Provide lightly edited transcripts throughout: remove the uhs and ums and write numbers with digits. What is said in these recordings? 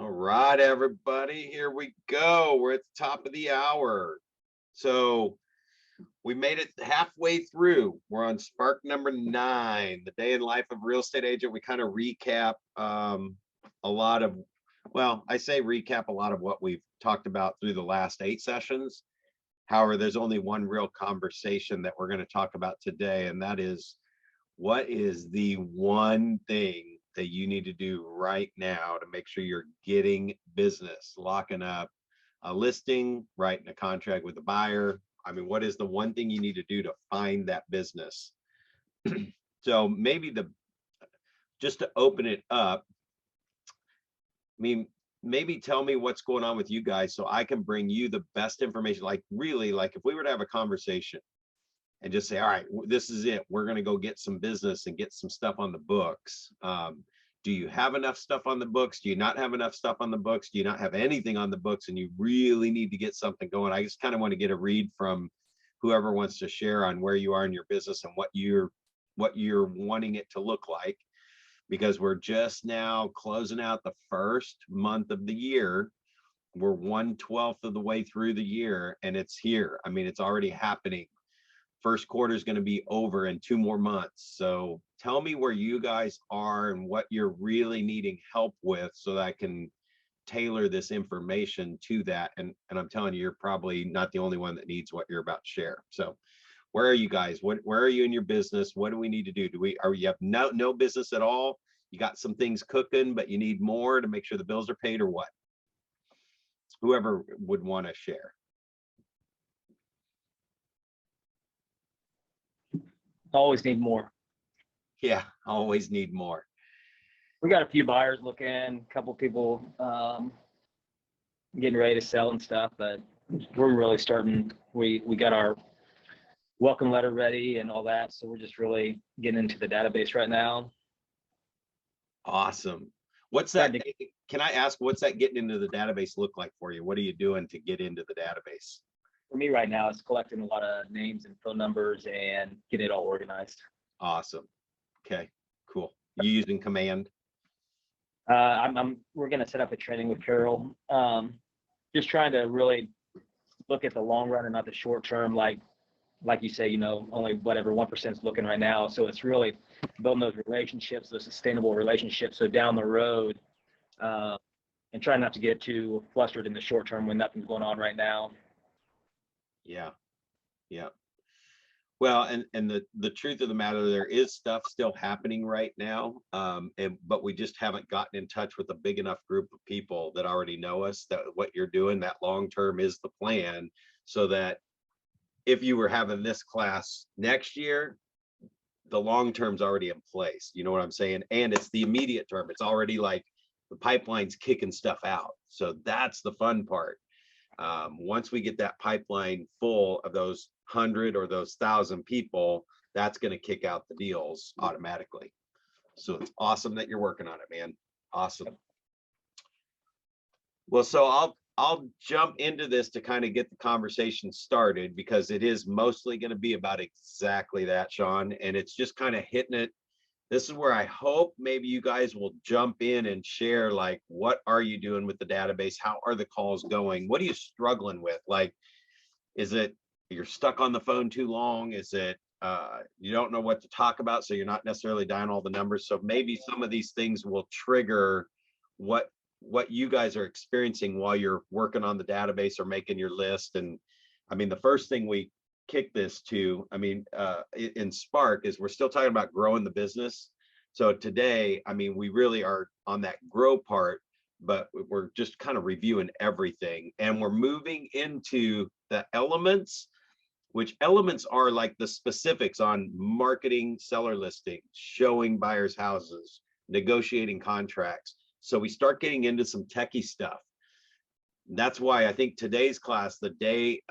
All right, everybody, here we go. We're at the top of the hour. So we made it halfway through. We're on Spark number 9, the day in life of a real estate agent. We kind of recap a lot of, well, I say recap a lot of what we've talked about through the last 8 sessions. However, there's only one real conversation that we're going to talk about today, and that is what is the one thing that you need to do right now to make sure you're getting business, locking up a listing, writing a contract with the buyer. I mean, what is the one thing you need to do to find that business? So maybe just to open it up, I mean, maybe tell me what's going on with you guys so I can bring you the best information. Like really, like if we were to have a conversation and just say, all right, this is it. We're going to go get some business and get some stuff on the books. Do you have enough stuff on the books? Do you not have enough stuff on the books? Do you not have anything on the books and you really need to get something going? I just kind of want to get a read from whoever wants to share on where you are in your business and what you're wanting it to look like, because we're just now closing out the first month of the year. We're 1/12 of the way through the year and it's here. I mean, it's already happening. First quarter is going to be over in 2 more months. So tell me where you guys are and what you're really needing help with so that I can tailor this information to that. And I'm telling you, you're probably not the only one that needs what you're about to share. So where are you guys? Where are you in your business? What do we need to do? You have no business at all? You got some things cooking, but you need more to make sure the bills are paid, or what? Whoever would want to share. Always need more. Yeah, always need more. We got a few buyers looking, a couple people getting ready to sell and stuff, but we're really starting. We got our welcome letter ready and all that, so we're just really getting into the database right now. Awesome. What's that? Can I ask, what's that getting into the database look like for you? What are you doing to get into the database? For me right now, it's collecting a lot of names and phone numbers and getting it all organized. Awesome. Okay, cool. You using Command? We're going to set up a training with Carol. Just trying to really look at the long run and not the short term. Like you say, you know, only whatever 1% is looking right now. So it's really building those relationships, those sustainable relationships. So down the road, and trying not to get too flustered in the short term when nothing's going on right now. Yeah. Well, and the truth of the matter, there is stuff still happening right now, but we just haven't gotten in touch with a big enough group of people that already know us, that what you're doing, that long term is the plan, so that if you were having this class next year, the long term's already in place. You know what I'm saying? And it's the immediate term. It's already like the pipeline's kicking stuff out. So that's the fun part. Once we get that pipeline full of those 100 or those 1,000 people, that's going to kick out the deals automatically. So it's awesome that you're working on it, man. Awesome. Well, so I'll jump into this to kind of get the conversation started, because it is mostly going to be about exactly that, Sean, and it's just kind of hitting it. This is where I hope maybe you guys will jump in and share, like, what are you doing with the database? How are the calls going? What are you struggling with? Like, is it you're stuck on the phone too long? Is it you don't know what to talk about, so you're not necessarily dialing all the numbers? So maybe some of these things will trigger what you guys are experiencing while you're working on the database or making your list. And I mean, the first thing we kick this to, I mean, in Spark, is we're still talking about growing the business. So today, I mean, we really are on that grow part, but we're just kind of reviewing everything, and we're moving into the elements, which elements are like the specifics on marketing, seller listing, showing buyers houses, negotiating contracts. So we start getting into some techie stuff. That's why I think today's class, the day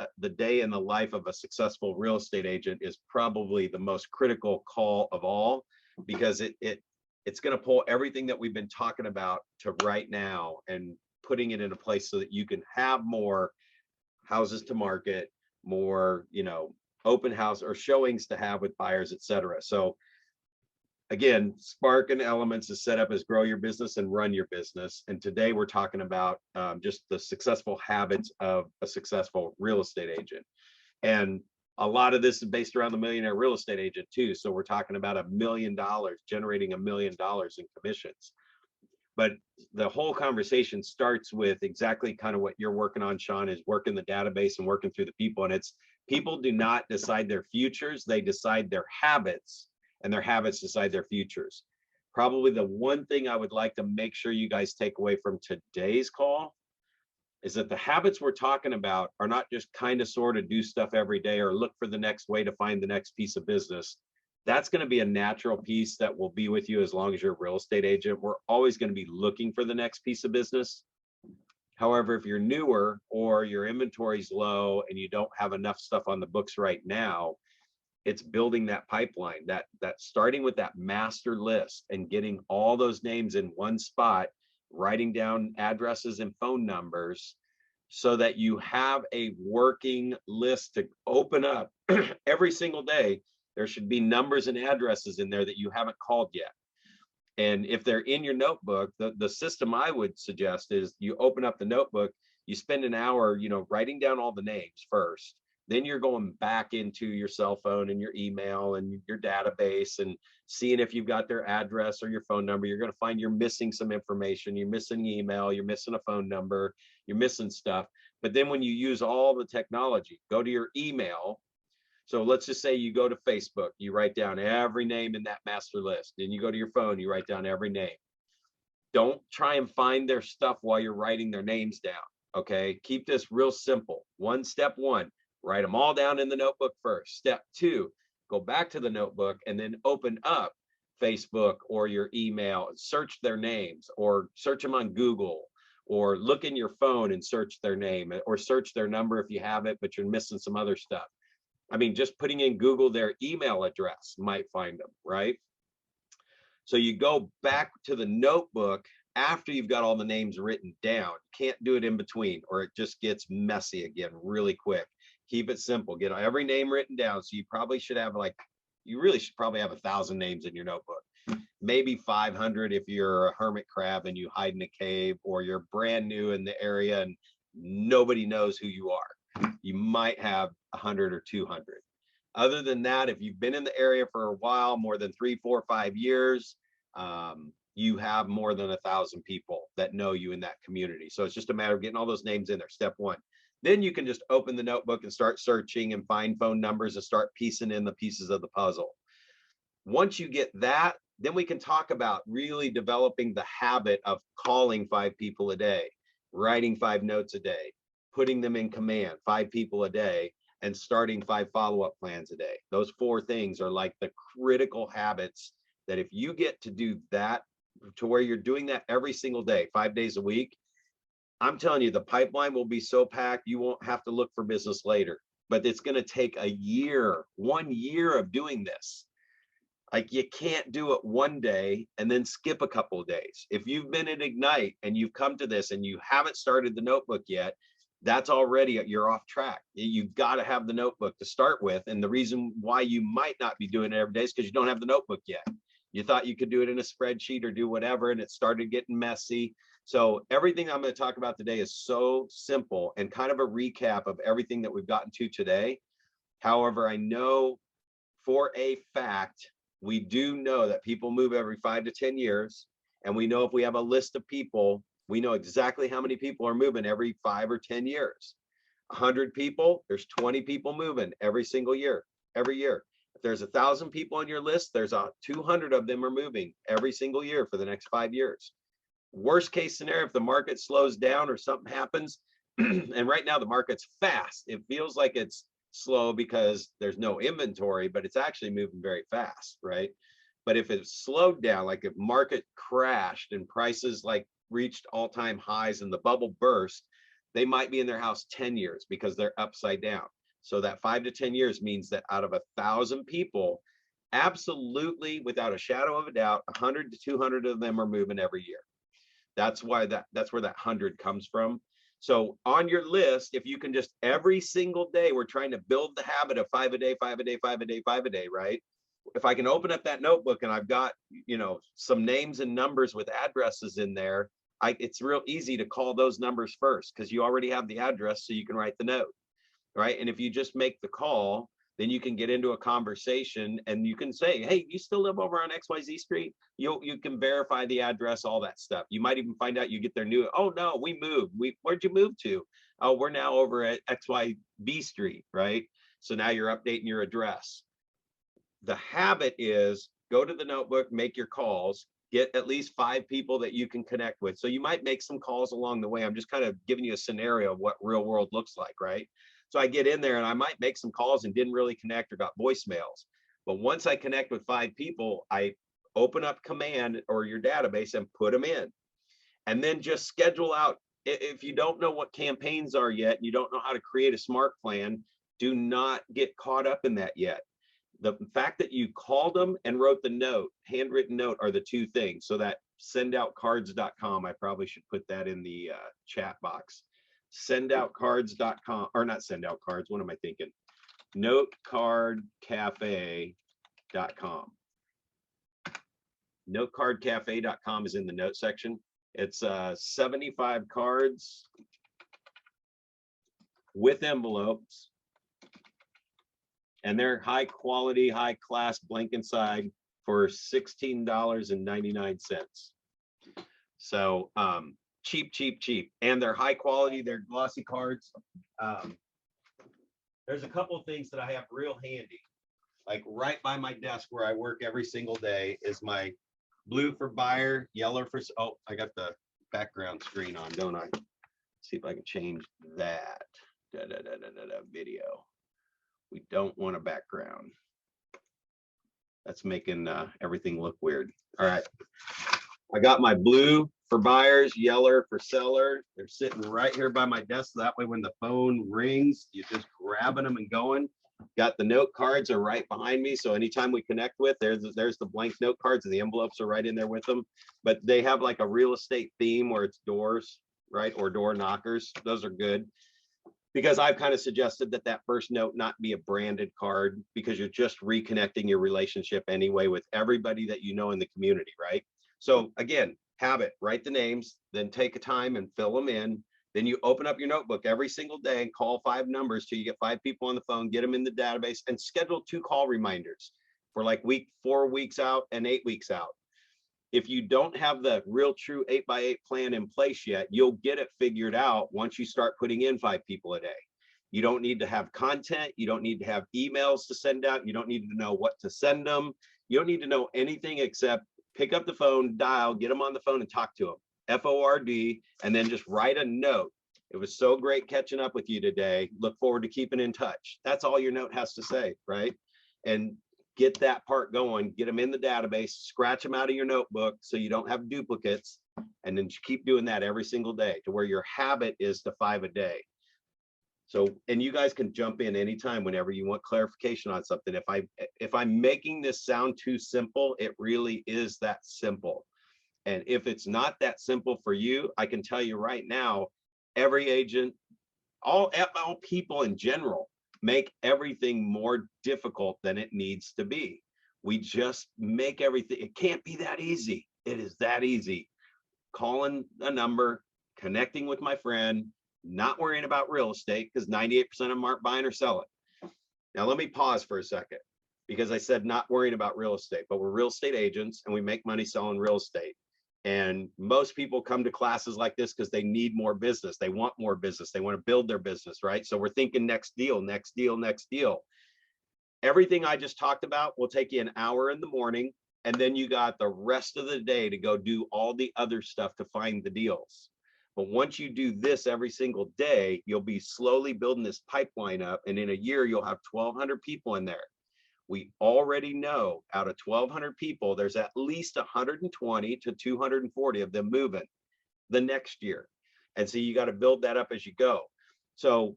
in the life of a successful real estate agent, is probably the most critical call of all, because it's going to pull everything that we've been talking about to right now and putting it in a place so that you can have more houses to market, more, you know, open house or showings to have with buyers, etc. So again, Spark and Elements is set up as grow your business and run your business. And today we're talking about just the successful habits of a successful real estate agent. And a lot of this is based around the millionaire real estate agent too. So we're talking about $1 million, generating $1 million in commissions. But the whole conversation starts with exactly kind of what you're working on, Sean, is working the database and working through the people. And it's people do not decide their futures, they decide their habits, and their habits decide their futures. Probably the one thing I would like to make sure you guys take away from today's call is that the habits we're talking about are not just kind of sort of do stuff every day or look for the next way to find the next piece of business. That's going to be a natural piece that will be with you as long as you're a real estate agent. We're always going to be looking for the next piece of business. However, if you're newer or your inventory's low and you don't have enough stuff on the books right now, it's building that pipeline, that starting with that master list and getting all those names in one spot, writing down addresses and phone numbers so that you have a working list to open up every single day. There should be numbers and addresses in there that you haven't called yet. And if they're in your notebook, the system I would suggest is you open up the notebook, you spend an hour, writing down all the names first. Then you're going back into your cell phone and your email and your database and seeing if you've got their address or your phone number. You're going to find you're missing some information. You're missing email, you're missing a phone number, you're missing stuff. But then when you use all the technology, go to your email. So let's just say you go to Facebook, you write down every name in that master list. Then you go to your phone, you write down every name. Don't try and find their stuff while you're writing their names down. Okay. Keep this real simple. Step one, write them all down in the notebook first. Step two, go back to the notebook and then open up Facebook or your email and search their names or search them on Google or look in your phone and search their name or search their number if you have it, but you're missing some other stuff. I mean, just putting in Google their email address might find them, right? So you go back to the notebook after you've got all the names written down. Can't do it in between or it just gets messy again really quick. Keep it simple. Get every name written down. So you probably should have you really should probably have 1,000 names in your notebook. Maybe 500 if you're a hermit crab and you hide in a cave or you're brand new in the area and nobody knows who you are. You might have 100 or 200. Other than that, if you've been in the area for a while, more than 3, 4, 5 years, you have more than 1,000 people that know you in that community. So it's just a matter of getting all those names in there. Step one. Then you can just open the notebook and start searching and find phone numbers and start piecing in the pieces of the puzzle. Once you get that, then we can talk about really developing the habit of calling 5 people a day, writing 5 notes a day, putting them in command, 5 people a day, and starting 5 follow-up plans a day. Those 4 things are like the critical habits that if you get to do that to where you're doing that every single day, 5 days a week, I'm telling you, the pipeline will be so packed, you won't have to look for business later. But it's going to take a year, 1 year of doing this. Like you can't do it one day and then skip a couple of days. If you've been at Ignite and you've come to this and you haven't started the notebook yet, that's already, you're off track. You've got to have the notebook to start with. And the reason why you might not be doing it every day is because you don't have the notebook yet. You thought you could do it in a spreadsheet or do whatever, and it started getting messy. So everything I'm going to talk about today is so simple and kind of a recap of everything that we've gotten to today. However, I know for a fact, we do know that people move every 5 to 10 years. And we know if we have a list of people, we know exactly how many people are moving every 5 or 10 years. 100 people, there's 20 people moving every single year, every year. If there's 1,000 people on your list, there's 200 of them are moving every single year for the next 5 years. Worst case scenario, if the market slows down or something happens, and right now the market's fast, it feels like it's slow because there's no inventory, but it's actually moving very fast, right? But if it slowed down, like if market crashed and prices reached all-time highs and the bubble burst, they might be in their house 10 years because they're upside down. So that 5 to 10 years means that out of 1,000 people, absolutely without a shadow of a doubt, 100 to 200 of them are moving every year. That's where that 100 comes from. So on your list, if you can just every single day, we're trying to build the habit of 5 a day, 5 a day, 5 a day, 5 a day, right? if I can open up that notebook and I've got, some names and numbers with addresses in there, it's real easy to call those numbers first because you already have the address, so you can write the note, right? And if you just make the call, then you can get into a conversation and you can say, hey, you still live over on XYZ Street? You can verify the address, all that stuff. You might even find out you get their new, oh no, we moved. Where'd you move to? Oh, we're now over at XYB Street, right? So now you're updating your address. The habit is go to the notebook, make your calls, get at least 5 people that you can connect with. So you might make some calls along the way. I'm just kind of giving you a scenario of what real world looks like, right? So I get in there and I might make some calls and didn't really connect or got voicemails. But once I connect with 5 people, I open up Command or your database and put them in. And then just schedule out. If you don't know what campaigns are yet, and you don't know how to create a smart plan, do not get caught up in that yet. The fact that you called them and wrote the note, handwritten note, are the 2 things. So that sendoutcards.com, I probably should put that in the chat box. Sendoutcards.com, or not send out cards. What am I thinking? Notecardcafe.com. Notecardcafe.com is in the note section. It's 75 cards with envelopes. And they're high quality, high class blank inside for $16.99. So cheap, cheap, cheap. And they're high quality, they're glossy cards. There's a couple of things that I have real handy. Like right by my desk where I work every single day is my blue for buyer, yellow for, oh, I got the background screen on, don't I? Let's see if I can change that. Video. We don't want a background. That's making everything look weird. All right. I got my blue for buyers, yellow for seller. They're sitting right here by my desk. So that way when the phone rings, you're just grabbing them and going. Got the note cards are right behind me. So anytime we connect with, there's the blank note cards and the envelopes are right in there with them. But they have like a real estate theme where it's doors, right? Or door knockers. Those are good. Because I've kind of suggested that first note not be a branded card because you're just reconnecting your relationship anyway with everybody that you know in the community, right? So again, have it, write the names, then take a time and fill them in. Then you open up your notebook every single day and call 5 numbers till you get 5 people on the phone, get them in the database and schedule 2 call reminders for like 4 weeks out and 8 weeks out. If you don't have the real true 8x8 plan in place yet, you'll get it figured out once you start putting in 5 people a day. You don't need to have content. You don't need to have emails to send out. You don't need to know what to send them. You don't need to know anything except pick up the phone, dial, get them on the phone and talk to them, FORD, and then just write a note. It was so great catching up with you today. Look forward to keeping in touch. That's all your note has to say, right? And get that part going, get them in the database, scratch them out of your notebook so you don't have duplicates, and then keep doing that every single day to where your habit is to 5 a day. So, and you guys can jump in anytime whenever you want clarification on something. If I'm making this sound too simple, it really is that simple. And if it's not that simple for you, I can tell you right now, every agent, all people in general, make everything more difficult than it needs to be. We just make everything, it can't be that easy. It is that easy. Calling a number, connecting with my friend, not worrying about real estate because 98% of them aren't buying or selling. Now, let me pause for a second because I said not worrying about real estate, but we're real estate agents and we make money selling real estate. And most people come to classes like this because they need more business. They want more business. They want to build their business, right? So we're thinking next deal, next deal, next deal. Everything I just talked about will take you an hour in the morning. And then you got the rest of the day to go do all the other stuff to find the deals. But once you do this every single day, you'll be slowly building this pipeline up. And in a year, you'll have 1,200 people in there. We already know out of 1,200 people, there's at least 120 to 240 of them moving the next year. And so you got to build that up as you go. So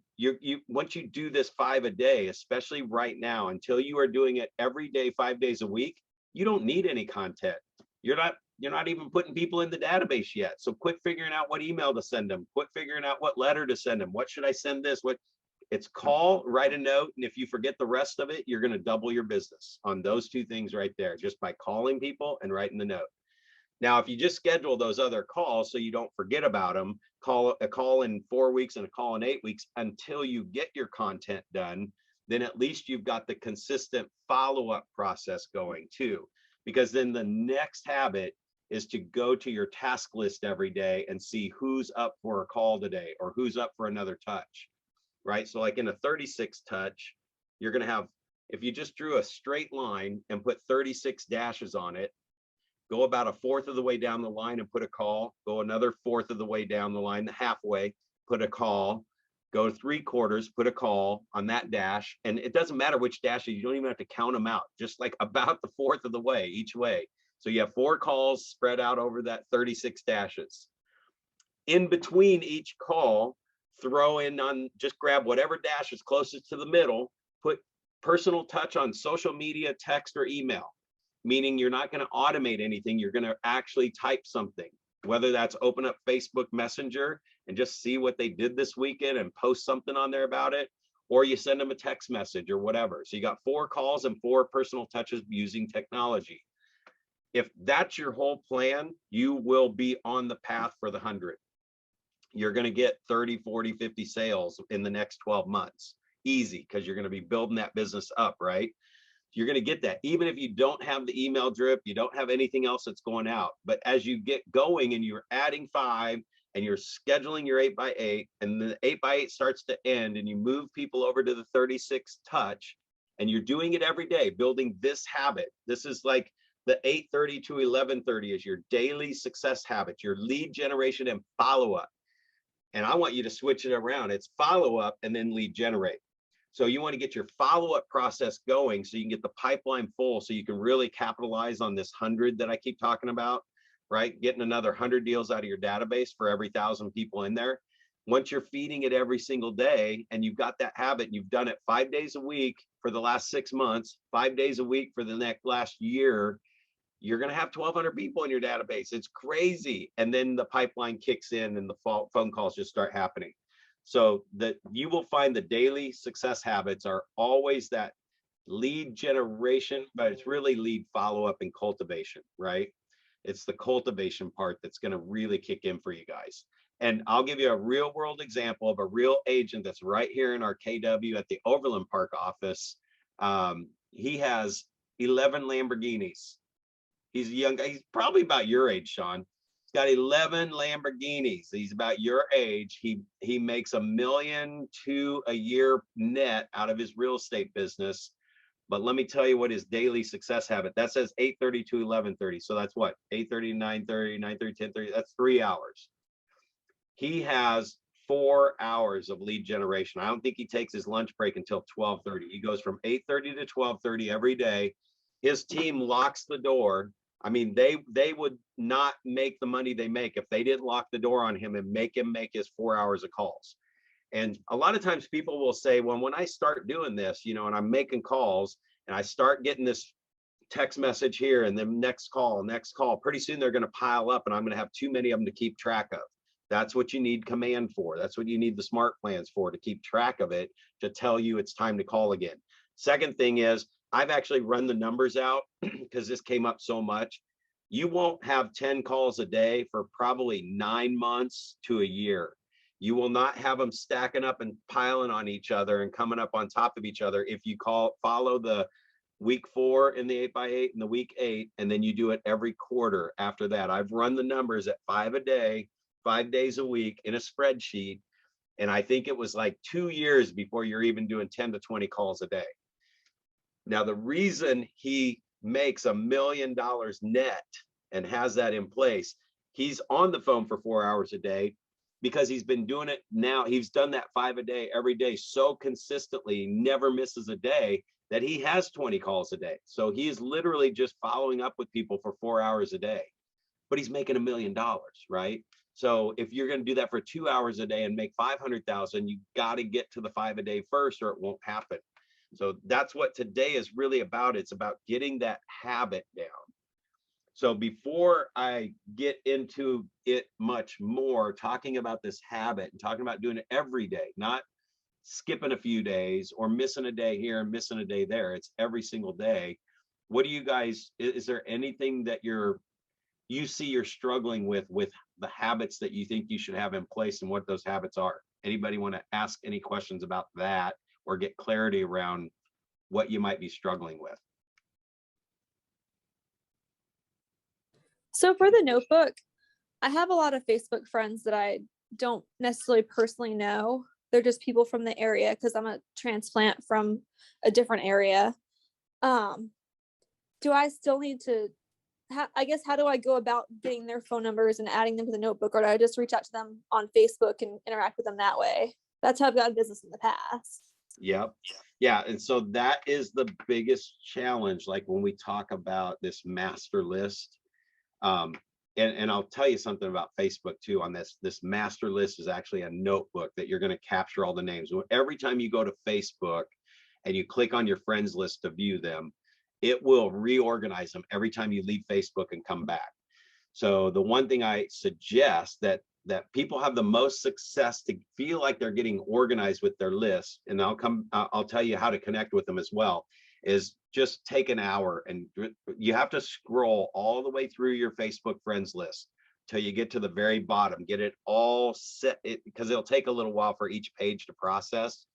once you do this 5 a day, especially right now, until you are doing it every day, 5 days a week, you don't need any content. You're not even putting people in the database yet. So quit figuring out what email to send them. Quit figuring out what letter to send them. What should I send this? It's call, write a note, and if you forget the rest of it, you're going to double your business on those two things right there, just by calling people and writing the note. Now, if you just schedule those other calls so you don't forget about them, call a call in 4 weeks and a call in 8 weeks until you get your content done, then at least you've got the consistent follow-up process going too. Because then the next habit is to go to your task list every day and see who's up for a call today or who's up for another touch, right? So like in a 36 touch, you're going to have, if you just drew a straight line and put 36 dashes on it, go about a fourth of the way down the line and put a call, go another fourth of the way down the line, halfway, put a call, go 3/4, put a call on that dash. And it doesn't matter which dashes, you don't even have to count them out, just like about the fourth of the way each way. So you have 4 calls spread out over that 36 dashes. In between each call, throw in on, just grab whatever dash is closest to the middle, put personal touch on social media, text, or email, meaning you're not going to automate anything. You're going to actually type something, whether that's open up Facebook Messenger and just see what they did this weekend and post something on there about it, or you send them a text message or whatever. So you got 4 calls and 4 personal touches using technology. If that's your whole plan, you will be on the path for the 100. You're going to get 30, 40, 50 sales in the next 12 months. Easy, because you're going to be building that business up, right? You're going to get that even if you don't have the email drip, you don't have anything else that's going out. But as you get going and you're adding 5 and you're scheduling your 8x8 and the 8x8 starts to end and you move people over to the 36 touch and you're doing it every day, building this habit. This is like the 8:30 to 11:30 is your daily success habit, your lead generation and follow-up. And I want you to switch it around. It's follow-up and then lead generate. So you want to get your follow-up process going so you can get the pipeline full so you can really capitalize on this 100 that I keep talking about, right? Getting another 100 deals out of your database for every 1,000 people in there. Once you're feeding it every single day and you've got that habit, you've done it 5 days a week for the last 6 months, 5 days a week for the last year, you're going to have 1,200 people in your database. It's crazy. And then the pipeline kicks in and the phone calls just start happening. So that you will find the daily success habits are always that lead generation, but it's really lead follow-up and cultivation, right? It's the cultivation part that's going to really kick in for you guys. And I'll give you a real world example of a real agent that's right here in our KW at the Overland Park office. He has 11 Lamborghinis. He's a young guy. He's probably about your age, Sean. He's got 11 Lamborghinis. He's about your age. He makes $1.2 million a year net out of his real estate business. But let me tell you what his daily success habit. That says 8:30 to 11:30. So that's what? 8:30 to 9:30, 9:30, 10:30. That's 3 hours. He has 4 hours of lead generation. I don't think he takes his lunch break until 12:30. He goes from 8:30 to 12:30 every day. His team locks the door. I mean, they would not make the money they make if they didn't lock the door on him and make him make his 4 hours of calls. And a lot of times people will say, well, when I start doing this, and I'm making calls and I start getting this text message here and then next call, pretty soon they're going to pile up and I'm going to have too many of them to keep track of. That's what you need command for. That's what you need the smart plans for, to keep track of it, to tell you it's time to call again. Second thing is, I've actually run the numbers out because this came up so much. You won't have 10 calls a day for probably 9 months to a year. You will not have them stacking up and piling on each other and coming up on top of each other if you follow the week 4 in the 8x8 and the week 8, and then you do it every quarter after that. I've run the numbers at 5 a day, 5 days a week in a spreadsheet. And I think it was like 2 years before you're even doing 10 to 20 calls a day. Now, the reason he makes $1 million net and has that in place, he's on the phone for 4 hours a day because he's been doing it now. He's done that 5 a day every day so consistently, never misses a day, that he has 20 calls a day. So he is literally just following up with people for 4 hours a day, but he's making $1 million, right? So if you're going to do that for 2 hours a day and make 500,000, you got to get to the 5 a day first, or it won't happen. So that's what today is really about. It's about getting that habit down. So before I get into it much more, talking about this habit and talking about doing it every day, not skipping a few days or missing a day here and missing a day there. It's every single day. What do you guys, is there anything that you see you're struggling with the habits that you think you should have in place and what those habits are? Anybody want to ask any questions about that or get clarity around what you might be struggling with? So for the notebook, I have a lot of Facebook friends that I don't necessarily personally know. They're just people from the area because I'm a transplant from a different area. Do I still need to, I guess, how do I go about getting their phone numbers and adding them to the notebook? Or do I just reach out to them on Facebook and interact with them that way? That's how I've gotten business in the past. Yep. Yeah. And so that is the biggest challenge. Like when we talk about this master list, and I'll tell you something about Facebook too on this. This master list is actually a notebook that you're going to capture all the names. Every time you go to Facebook and you click on your friends list to view them, it will reorganize them every time you leave Facebook and come back. So the one thing I suggest that people have the most success to feel like they're getting organized with their list, and I'll tell you how to connect with them as well, is just take an hour and you have to scroll all the way through your Facebook friends list till you get to the very bottom, get it all set, because it'll take a little while for each page to process.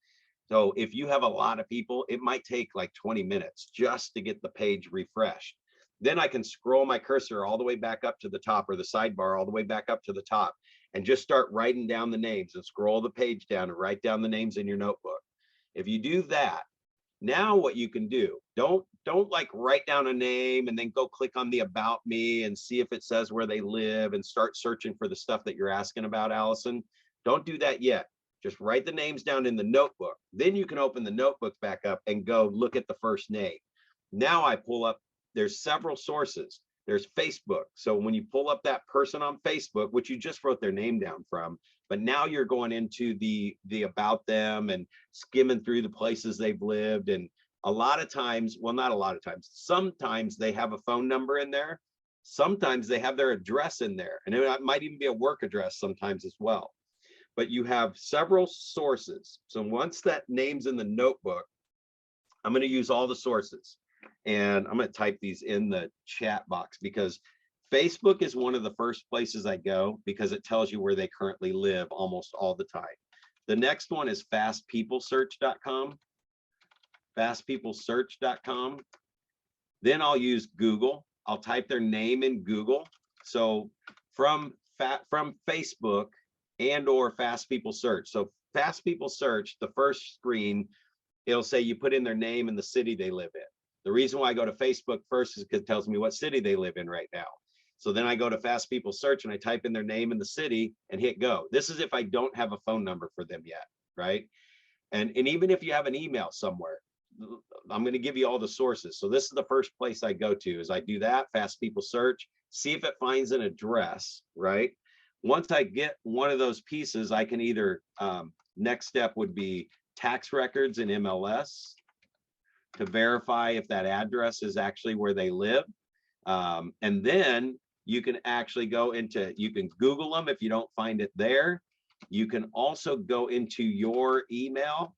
So if you have a lot of people, it might take like 20 minutes just to get the page refreshed. Then I can scroll my cursor all the way back up to the top, or the sidebar all the way back up to the top, and just start writing down the names and scroll the page down and write down the names in your notebook. If you do that, now what you can do, don't like write down a name and then go click on the about me and see if it says where they live and start searching for the stuff that you're asking about, Allison. Don't do that yet. Just write the names down in the notebook. Then you can open the notebook back up and go look at the first name. Now I pull up, there's several sources. There's Facebook. So when you pull up that person on Facebook, which you just wrote their name down from, but now you're going into the about them and skimming through the places they've lived. And a lot of times, well, not a lot of times, sometimes they have a phone number in there. Sometimes they have their address in there, and it might even be a work address sometimes as well. But you have several sources. So once that name's in the notebook, I'm going to use all the sources. And I'm going to type these in the chat box because Facebook is one of the first places I go because it tells you where they currently live almost all the time. The next one is fastpeoplesearch.com. Fastpeoplesearch.com. Then I'll use Google. I'll type their name in Google. So from Facebook and or Fast People Search. So Fast People Search, the first screen, it'll say you put in their name and the city they live in. The reason why I go to Facebook first is because it tells me what city they live in right now. So then I go to Fast People Search and I type in their name and the city and hit go. This is if I don't have a phone number for them yet, right? And even if you have an email somewhere, I'm going to give you all the sources. So this is the first place I go to is I do that, Fast People Search, see if it finds an address, right? Once I get one of those pieces, I can either, next step would be tax records in MLS to verify if that address is actually where they live. And then you can actually go into, you can Google them if you don't find it there. You can also go into your email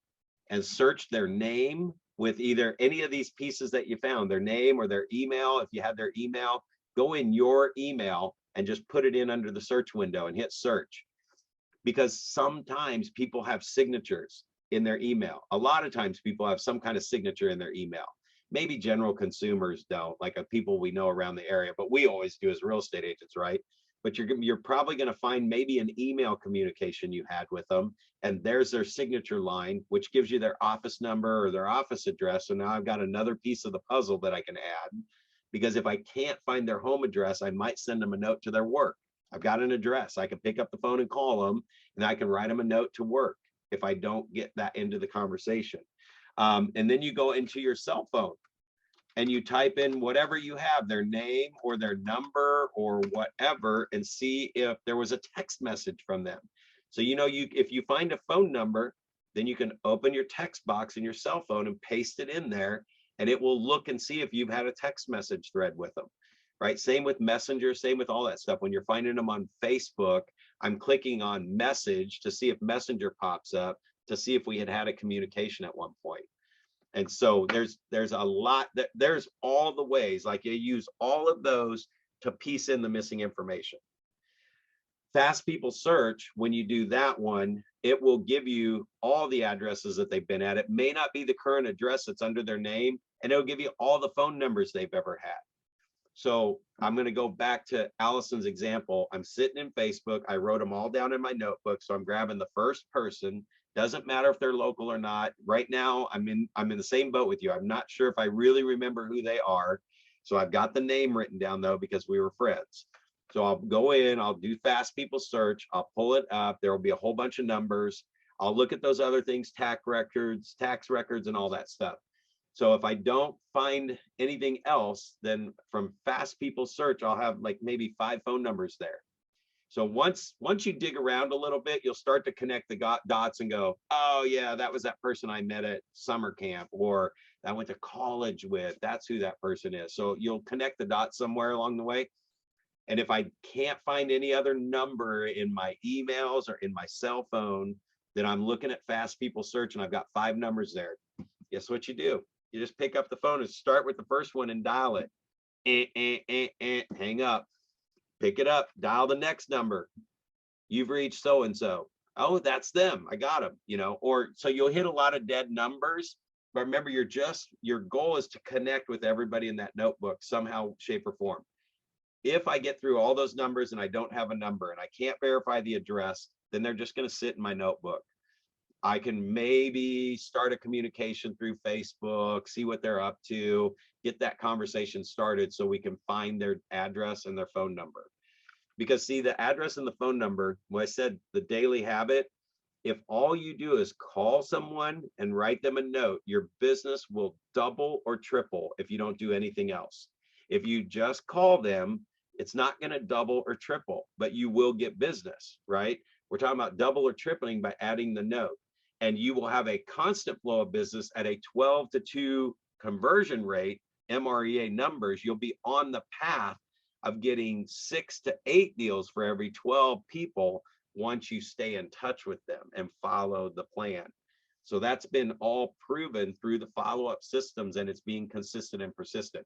and search their name with either any of these pieces that you found, their name or their email. If you have their email, go in your email and just put it in under the search window and hit search. Because sometimes people have signatures in their email. A lot of times people have some kind of signature in their email. Maybe general consumers don't, like people we know around the area, but we always do as real estate agents, right? But you're probably going to find maybe an email communication you had with them, and there's their signature line, which gives you their office number or their office address. So now I've got another piece of the puzzle that I can add, because if I can't find their home address, I might send them a note to their work. I've got an address. I can pick up the phone and call them, and I can write them a note to work if I don't get that into the conversation. And then you go into your cell phone and you type in whatever you have, their name or their number or whatever, and see if there was a text message from them. So, you know, if you find a phone number, then you can open your text box in your cell phone and paste it in there, and it will look and see if you've had a text message thread with them, right? Same with Messenger, same with all that stuff. When you're finding them on Facebook, I'm clicking on message to see if Messenger pops up. to see if we had had a communication at one point. And so there's a lot that there's all the ways, like you use all of those to piece in the missing information. Fast People Search, when you do that one, it will give you all the addresses that they've been at. It may not be the current address that's under their name, and it'll give you all the phone numbers they've ever had. So I'm going to go back to Allison's example. I'm sitting in Facebook. I wrote them all down in my notebook. So I'm grabbing the first person. Doesn't matter if they're local or not. Right now, I'm in the same boat with you. I'm not sure if I really remember who they are. So I've got the name written down though, because we were friends. So I'll go in, I'll do Fast People Search. I'll pull it up. There will be a whole bunch of numbers. I'll look at those other things, tax records, and all that stuff. So if I don't find anything else, then from Fast People Search, I'll have like maybe 5 phone numbers there. So once you dig around a little bit, you'll start to connect the dots and go, oh yeah, that was that person I met at summer camp, or I went to college with. That's who that person is. So you'll connect the dots somewhere along the way. And if I can't find any other number in my emails or in my cell phone, then I'm looking at Fast People Search and I've got 5 numbers there. Guess what you do? You just pick up the phone and start with the first one and dial it. Hang up. Pick it up, dial the next number. You've reached so-and-so. Oh, that's them. I got them, you know, or so you'll hit a lot of dead numbers, but remember your goal is to connect with everybody in that notebook somehow, shape, or form. If I get through all those numbers and I don't have a number and I can't verify the address, then they're just going to sit in my notebook. I can maybe start a communication through Facebook, see what they're up to, get that conversation started so we can find their address and their phone number. Because see, the address and the phone number, when I said the daily habit, if all you do is call someone and write them a note, your business will double or triple if you don't do anything else. If you just call them, it's not going to double or triple, but you will get business, right? We're talking about double or tripling by adding the note. And you will have a constant flow of business at a 12-to-2 conversion rate, MREA numbers. You'll be on the path of getting 6 to 8 deals for every 12 people once you stay in touch with them and follow the plan. So that's been all proven through the follow-up systems, and it's being consistent and persistent.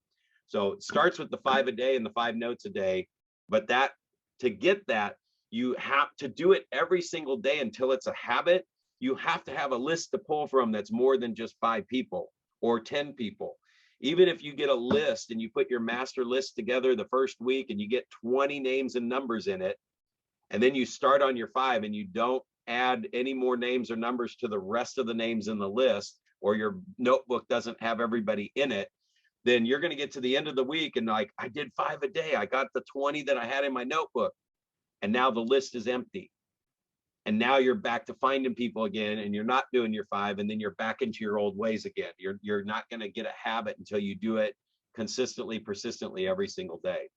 So it starts with the 5 a day and the 5 notes a day, but that to get that, you have to do it every single day until it's a habit. You have to have a list to pull from that's more than just 5 people or 10 people. Even if you get a list and you put your master list together the first week and you get 20 names and numbers in it, and then you start on your 5 and you don't add any more names or numbers to the rest of the names in the list, or your notebook doesn't have everybody in it, then you're going to get to the end of the week and like, I did 5 a day. I got the 20 that I had in my notebook, and now the list is empty. And now you're back to finding people again, and you're not doing your 5, and then you're back into your old ways again. You're not going to get a habit until you do it consistently, persistently every single day.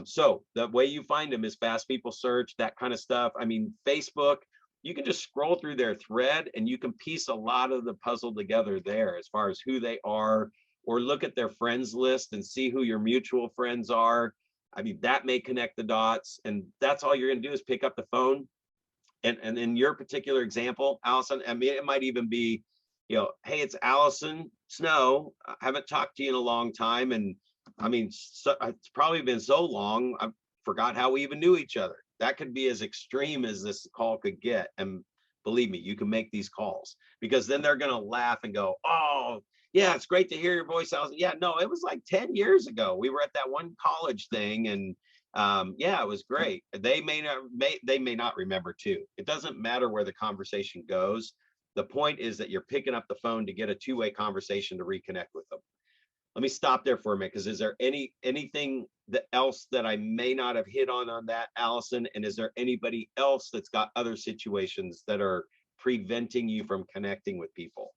So the way you find them is Fast People Search, that kind of stuff. I mean, Facebook, you can just scroll through their thread and you can piece a lot of the puzzle together there as far as who they are, or look at their friends list and see who your mutual friends are. I mean, that may connect the dots, and that's all you're going to do is pick up the phone. And in your particular example, Allison, I mean, it might even be, you know, hey, it's Allison Snow. I haven't talked to you in a long time. And I mean, so, it's probably been so long, I forgot how we even knew each other. That could be as extreme as this call could get. And believe me, you can make these calls, because then they're going to laugh and go, oh, yeah, it's great to hear your voice, Allison. Yeah, no, it was like 10 years ago. We were at that one college thing, and yeah, it was great. They may not remember too. It doesn't matter where the conversation goes. The point is that you're picking up the phone to get a 2-way conversation to reconnect with them. Let me stop there for a minute, because is there anything else that I may not have hit on that, Allison? And is there anybody else that's got other situations that are preventing you from connecting with people?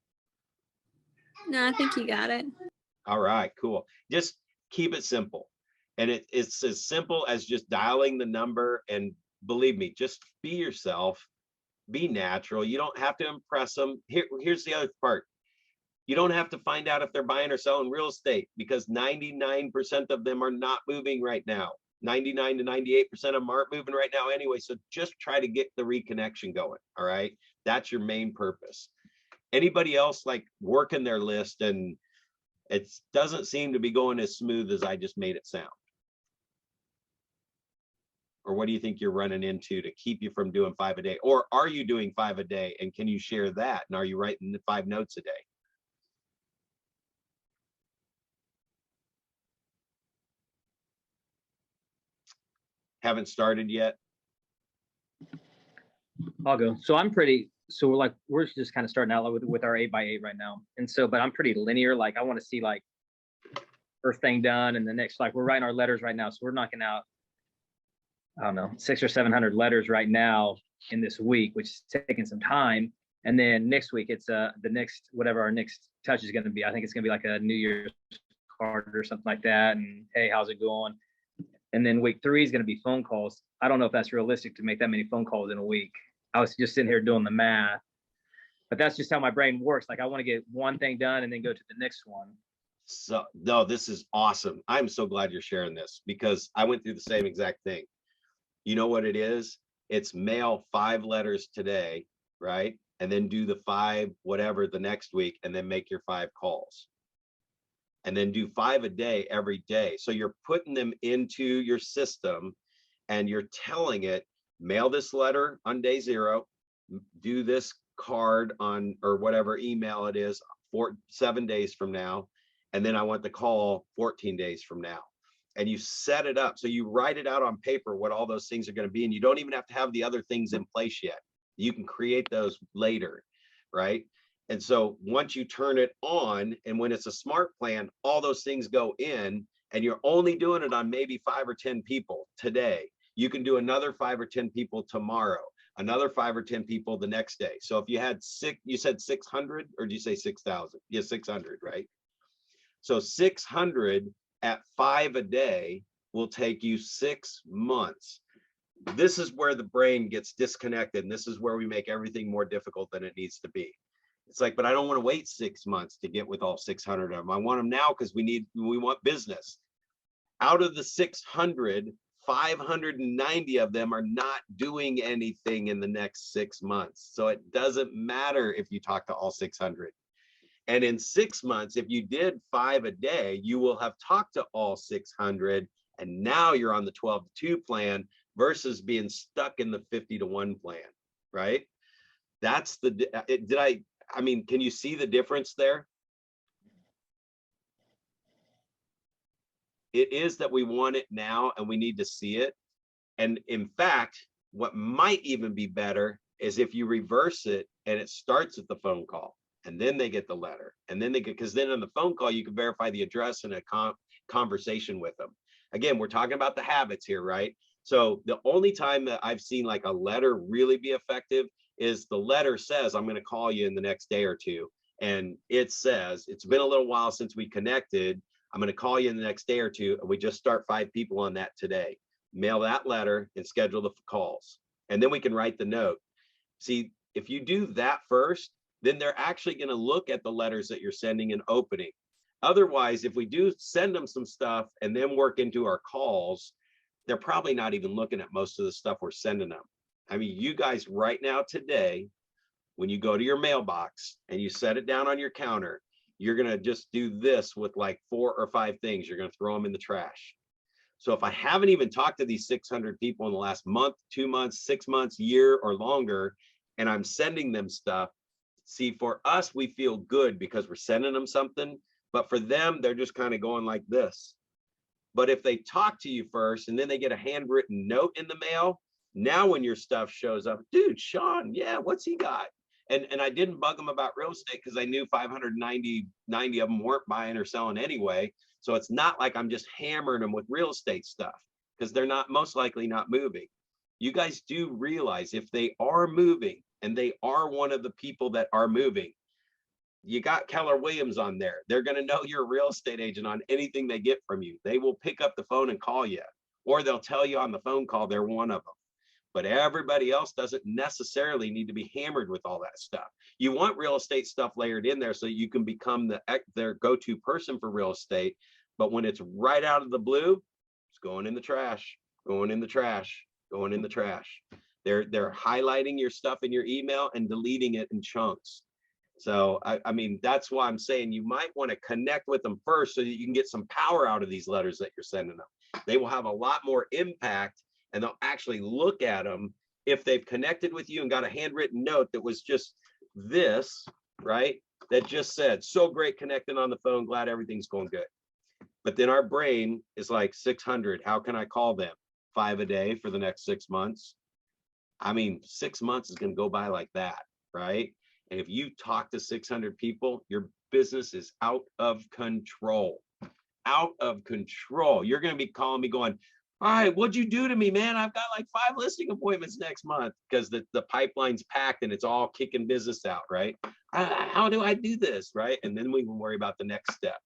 No, I think you got it. All right, cool. Just keep it simple. And it's as simple as just dialing the number. And believe me, just be yourself, be natural. You don't have to impress them. Here's the other part. You don't have to find out if they're buying or selling real estate, because 99% of them are not moving right now. 99 to 98% of them aren't moving right now anyway. So just try to get the reconnection going. All right. That's your main purpose. Anybody else like working their list and it doesn't seem to be going as smooth as I just made it sound? Or what do you think you're running into to keep you from doing 5 a day? Or are you doing 5 a day? And can you share that? And are you writing the 5 notes a day? Haven't started yet? I'll go. So we're just kind of starting out with our 8x8 right now. And so, but I'm pretty linear. Like I want to see like first thing done and the next, like we're writing our letters right now. So we're knocking out, I don't know, 600 or 700 letters right now in this week, which is taking some time. And then next week, it's the next, whatever our next touch is going to be. I think it's going to be like a New Year's card or something like that. And hey, how's it going? And then week 3 is going to be phone calls. I don't know if that's realistic to make that many phone calls in a week. I was just sitting here doing the math, but that's just how my brain works. Like I want to get one thing done and then go to the next one. So no, this is awesome. I'm so glad you're sharing this because I went through the same exact thing. You know what it is? It's mail 5 letters today, right? And then do the 5 whatever the next week and then make your 5 calls. And then do 5 a day every day. So you're putting them into your system and you're telling it, mail this letter on day 0, do this card on or whatever email it is 7 days from now. And then I want the call 14 days from now. And you set it up. So you write it out on paper, what all those things are going to be. And you don't even have to have the other things in place yet. You can create those later, right? And so once you turn it on, and when it's a smart plan, all those things go in and you're only doing it on maybe 5 or 10 people today. You can do another 5 or 10 people tomorrow, another 5 or 10 people the next day. So if you had you said 600 or did you say 6,000? Yeah, 600, right? So 600 at 5 a day will take you 6 months. This is where the brain gets disconnected. And this is where we make everything more difficult than it needs to be. It's like, but I don't want to wait 6 months to get with all 600 of them. I want them now because we want business. Out of the 600, 590 of them are not doing anything in the next 6 months. So it doesn't matter if you talk to all 600. And in 6 months, if you did 5 a day, you will have talked to all 600. And now you're on the 12-2 plan versus being stuck in the 50-1 plan, right? That's I mean, can you see the difference there? It is that we want it now and we need to see it. And in fact, what might even be better is if you reverse it and it starts at the phone call and then they get the letter and then because then on the phone call, you can verify the address and a conversation with them. Again, we're talking about the habits here, right? So the only time that I've seen like a letter really be effective is the letter says, I'm going to call you in the next day or 2. And it says, it's been a little while since we connected. I'm going to call you in the next day or 2. And we just start 5 people on that today. Mail that letter and schedule the calls. And then we can write the note. See, if you do that first, then they're actually going to look at the letters that you're sending and opening. Otherwise, if we do send them some stuff and then work into our calls, they're probably not even looking at most of the stuff we're sending them. I mean, you guys right now today, when you go to your mailbox and you set it down on your counter, you're going to just do this with like 4 or 5 things. You're going to throw them in the trash. So if I haven't even talked to these 600 people in the last month, 2 months, 6 months, year or longer, and I'm sending them stuff, see, for us, we feel good because we're sending them something, but for them, they're just kind of going like this. But if they talk to you first and then they get a handwritten note in the mail, now when your stuff shows up, dude, Sean, yeah, what's he got? And I didn't bug them about real estate because I knew 590 of them weren't buying or selling anyway. So it's not like I'm just hammering them with real estate stuff because they're not most likely not moving. You guys do realize if they are moving and they are one of the people that are moving, you got Keller Williams on there. They're going to know you're a real estate agent on anything they get from you. They will pick up the phone and call you, or they'll tell you on the phone call they're one of them. But everybody else doesn't necessarily need to be hammered with all that stuff. You want real estate stuff layered in there so you can become their go-to person for real estate. But when it's right out of the blue, going in the trash, going in the trash, going in the trash. They're highlighting your stuff in your email and deleting it in chunks. So I mean, that's why I'm saying you might want to connect with them first so that you can get some power out of these letters that you're sending them. They will have a lot more impact, and they'll actually look at them if they've connected with you and got a handwritten note that was just this, right? That just said, so great connecting on the phone, glad everything's going good. But then our brain is like 600. How can I call them? 5 a day for the next 6 months. I mean, 6 months is going to go by like that, right? And if you talk to 600 people, your business is out of control. Out of control. You're going to be calling me going, all right, what'd you do to me, man? I've got like 5 listing appointments next month, because the pipeline's packed and it's all kicking business out, right? How do I do this, right? And then we can worry about the next step,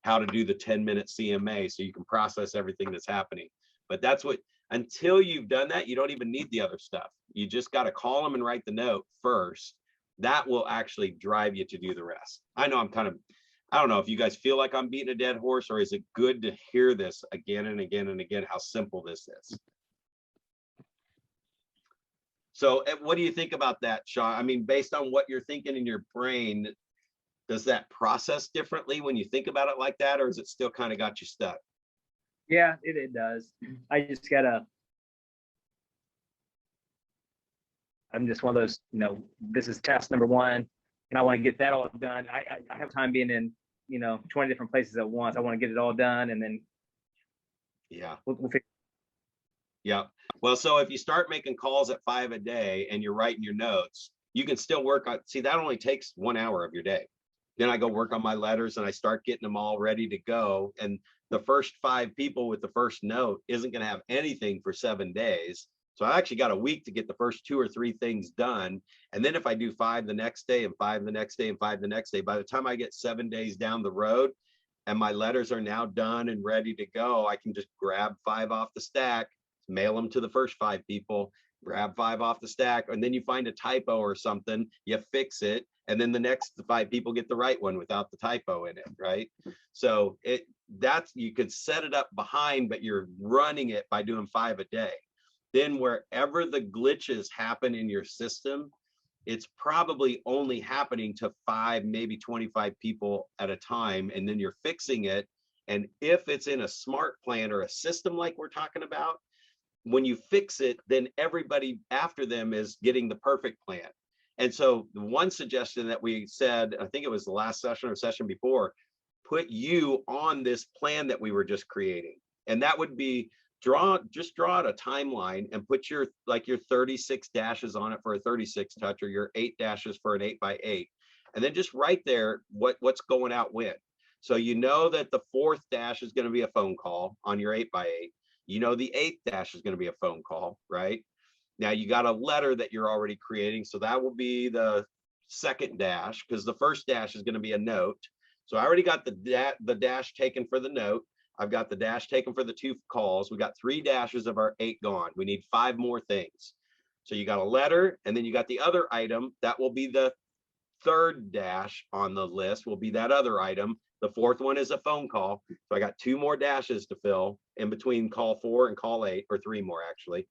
how to do the 10-minute CMA so you can process everything that's happening. But that's what, until you've done that, you don't even need the other stuff. You just got to call them and write the note first. That will actually drive you to do the rest. I know I don't know if you guys feel like I'm beating a dead horse, or is it good to hear this again and again and again, how simple this is? So what do you think about that, Sean? I mean, based on what you're thinking in your brain, does that process differently when you think about it like that, or is it still kind of got you stuck? Yeah, it does. I'm just one of those, this is task number one, and I want to get that all done. I have time being in, 20 different places at once. I want to get it all done, and then we'll figure. Yeah. Well, so if you start making calls at 5 a day and you're writing your notes, you can still work on, see, that only takes 1 hour of your day. Then I go work on my letters and I start getting them all ready to go. And the first 5 people with the first note isn't going to have anything for 7 days. So I actually got a week to get the first 2 or 3 things done. And then if I do 5 the next day and 5 the next day and 5 the next day, by the time I get 7 days down the road and my letters are now done and ready to go, I can just grab 5 off the stack, mail them to the first 5 people, grab 5 off the stack, and then you find a typo or something, you fix it, and then the next 5 people get the right one without the typo in it, right? So you could set it up behind, but you're running it by doing 5 a day. Then wherever the glitches happen in your system, it's probably only happening to 5, maybe 25 people at a time, and then you're fixing it. And if it's in a smart plan or a system like we're talking about, when you fix it, then everybody after them is getting the perfect plan. And so the one suggestion that we said, I think it was the last session or session before, put you on this plan that we were just creating. And that would be just draw out a timeline and put your 36 dashes on it for a 36 touch, or your 8 dashes for an 8x8. And then just write there what's going out when. So you know that the 4th dash is going to be a phone call on your 8x8. You know the 8th dash is going to be a phone call, right? Now you got a letter that you're already creating, so that will be the 2nd dash, because the 1st dash is going to be a note. So I already got the dash taken for the note. I've got the dash taken for the 2 calls. We got 3 dashes of our 8 gone. We need 5 more things. So you got a letter, and then you got the other item that will be the 3rd dash on the list, will be that other item. The 4th one is a phone call. So I got 2 more dashes to fill in between call 4 and call 8, or 3 more actually.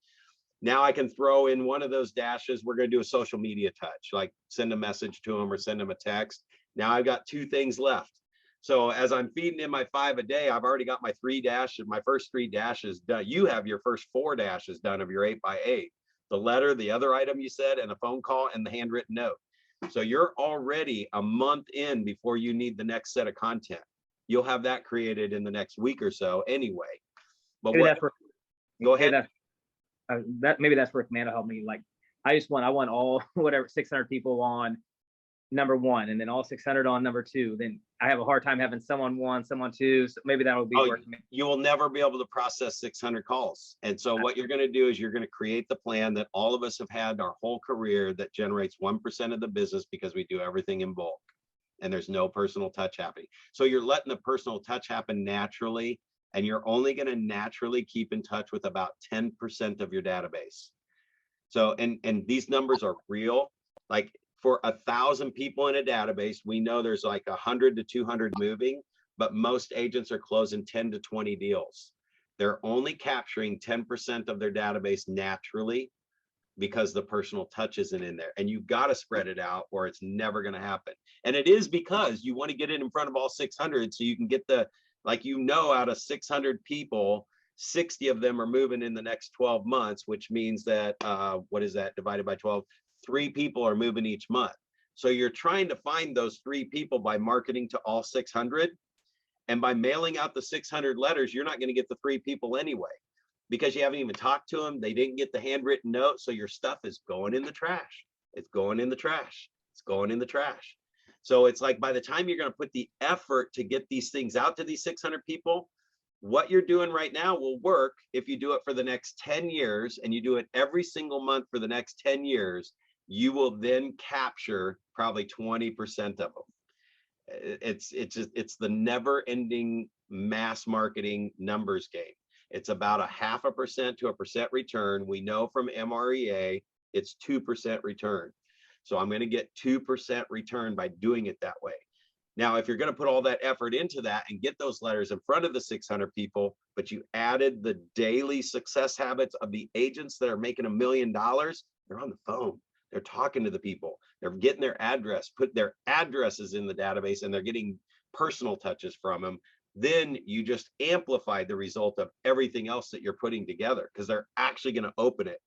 Now I can throw in one of those dashes. We're going to do a social media touch, like send a message to them or send them a text. Now I've got 2 things left. So as I'm feeding in my 5 a day, I've already got my 3 dashes, my first 3 dashes done. You have your first 4 dashes done of your 8x8. The letter, the other item you said, and a phone call, and the handwritten note. So you're already a month in before you need the next set of content. You'll have that created in the next week or so anyway. But go ahead. Maybe that's where Command will help me. Like, I want all 600 people on number 1, and then all 600 on number 2. Then I have a hard time having someone 1, someone 2. So maybe that will be working. You will never be able to process 600 calls. And so what you're going to do is you're going to create the plan that all of us have had our whole career that generates 1% of the business, because we do everything in bulk and there's no personal touch happening. So you're letting the personal touch happen naturally, and you're only going to naturally keep in touch with about 10% of your database. So, and these numbers are real. Like, for 1,000 people in a database, we know there's like 100 to 200 moving, but most agents are closing 10 to 20 deals. they're only capturing 10% of their database naturally because the personal touch isn't in there. And you've got to spread it out or it's never going to happen. And it is because you want to get it in front of all 600 so you can get the, like, out of 600 people, 60 of them are moving in the next 12 months, which means that, what is that divided by 12? 3 people are moving each month. So you're trying to find those 3 people by marketing to all 600. And by mailing out the 600 letters, you're not going to get the 3 people anyway, because you haven't even talked to them. They didn't get the handwritten note. So your stuff is going in the trash. It's going in the trash. It's going in the trash. So it's like, by the time you're going to put the effort to get these things out to these 600 people, what you're doing right now will work if you do it for the next 10 years and you do it every single month for the next 10 years, you will then capture probably 20% of them. It's the never ending mass marketing numbers game. It's about a 0.5% to 1% return. We know from MREA, it's 2% return. So I'm going to get 2% return by doing it that way. Now, if you're going to put all that effort into that and get those letters in front of the 600 people, but you added the daily success habits of the agents that are making $1 million, they're on the phone. They're talking to the people. They're getting their address, put their addresses in the database, and they're getting personal touches from them. Then you just amplify the result of everything else that you're putting together, because they're actually going to open it.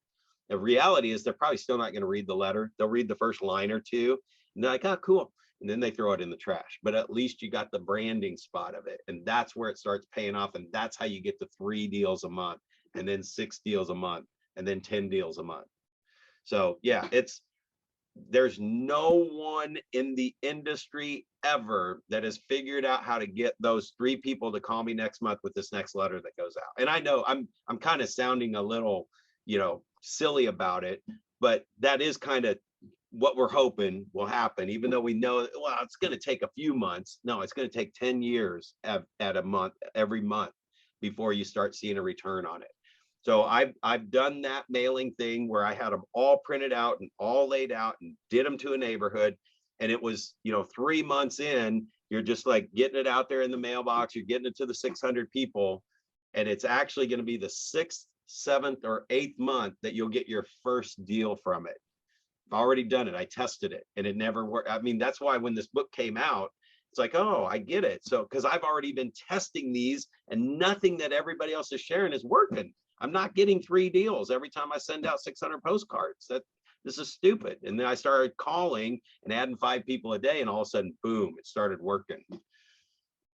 The reality is they're probably still not going to read the letter. They'll read the first line or two, and they're like, oh, cool. And then they throw it in the trash. But at least you got the branding spot of it. And that's where it starts paying off. And that's how you get to 3 deals a month, and then 6 deals a month, and then 10 deals a month. So yeah, there's no one in the industry ever that has figured out how to get those 3 people to call me next month with this next letter that goes out. And I know I'm kind of sounding a little, silly about it, but that is kind of what we're hoping will happen, even though we know, well, it's going to take a few months. No, it's going to take 10 years at a month, every month, before you start seeing a return on it. So I've done that mailing thing where I had them all printed out and all laid out and did them to a neighborhood. And it was, 3 months in, you're just like getting it out there in the mailbox, you're getting it to the 600 people. And it's actually going to be the 6th, 7th, or 8th month that you'll get your first deal from it. I've already done it. I tested it and it never worked. I mean, that's why when this book came out, it's like, oh, I get it. So, because I've already been testing these and nothing that everybody else is sharing is working. I'm not getting 3 deals every time I send out 600 postcards. This is stupid. And then I started calling and adding 5 people a day, and all of a sudden, boom, it started working.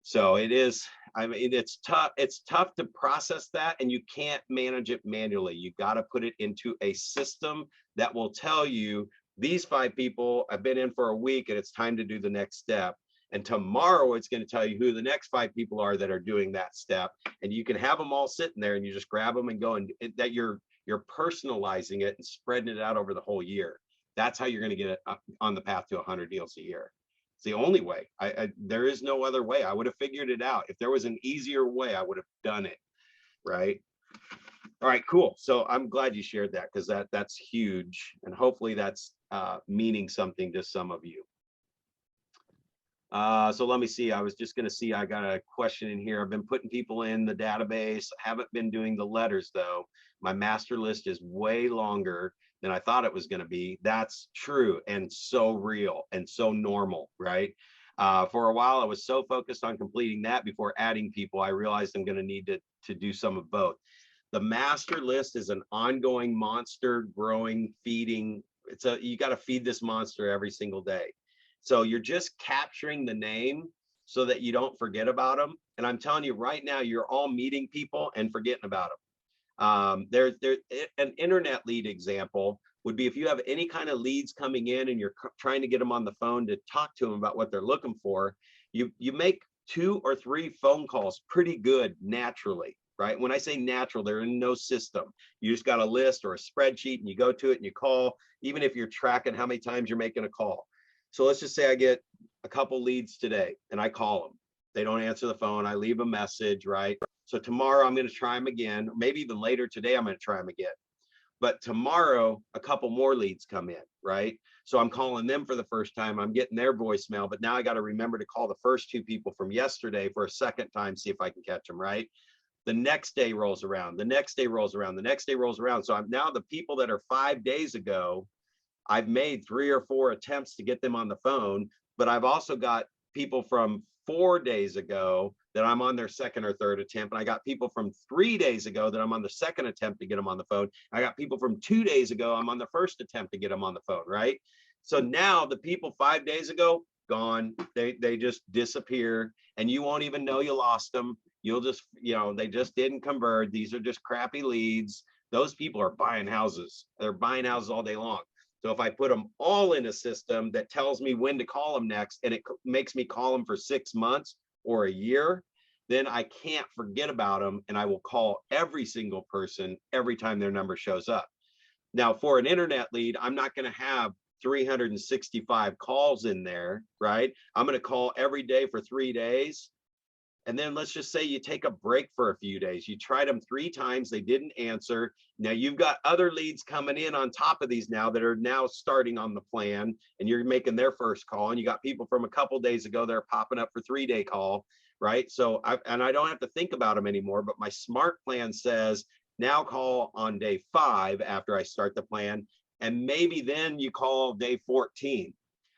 So it is, I mean, it's tough. It's tough to process that, and you can't manage it manually. You got to put it into a system that will tell you, these 5 people have been in for a week and it's time to do the next step. And tomorrow it's going to tell you who the next 5 people are that are doing that step. And you can have them all sitting there and you just grab them and go, and that you're personalizing it and spreading it out over the whole year. That's how you're going to get it on the path to 100 deals a year. It's the only way. There is no other way. I would have figured it out. If there was an easier way, I would have done it. Right. All right, cool. So I'm glad you shared that, because that's huge. And hopefully that's meaning something to some of you. So let me see. I was just going to see, I got a question in here. I've been putting people in the database. I haven't been doing the letters though. My master list is way longer than I thought it was going to be. That's true, and so real and so normal, right? For a while, I was so focused on completing that before adding people, I realized I'm going to need to do some of both. The master list is an ongoing monster, growing, feeding. You got to feed this monster every single day. So you're just capturing the name so that you don't forget about them. And I'm telling you right now, you're all meeting people and forgetting about them. There's an internet lead example would be if you have any kind of leads coming in and you're trying to get them on the phone to talk to them about what they're looking for. You make 2 or 3 phone calls pretty good naturally, right? When I say natural, they're in no system. You just got a list or a spreadsheet and you go to it and you call, even if you're tracking how many times you're making a call. So let's just say I get a couple leads today and I call them. They don't answer the phone. I leave a message, right? So tomorrow I'm going to try them again. Maybe even later today, I'm going to try them again. But tomorrow, a couple more leads come in, right? So I'm calling them for the first time. I'm getting their voicemail, but now I got to remember to call the first 2 people from yesterday for a second time, see if I can catch them, right? The next day rolls around, the next day rolls around, the next day rolls around. So I'm now the people that are 5 days ago, I've made 3 or 4 attempts to get them on the phone, but I've also got people from 4 days ago that I'm on their second or third attempt. And I got people from 3 days ago that I'm on the second attempt to get them on the phone. I got people from 2 days ago, I'm on the first attempt to get them on the phone, right? So now the people 5 days ago, gone, they just disappear, and you won't even know you lost them. You'll just, they just didn't convert. These are just crappy leads. Those people are buying houses. They're buying houses all day long. So if I put them all in a system that tells me when to call them next, and it makes me call them for 6 months or a year, then I can't forget about them, and I will call every single person every time their number shows up. Now, for an internet lead, I'm not going to have 365 calls in there, right? I'm going to call every day for 3 days. And then let's just say you take a break for a few days. You tried them 3 times, they didn't answer. Now you've got other leads coming in on top of these now that are now starting on the plan, and you're making their first call. And you got people from a couple days ago that are popping up for 3-day call, right? So I don't have to think about them anymore, but my smart plan says now call on day 5 after I start the plan, and maybe then you call day 14.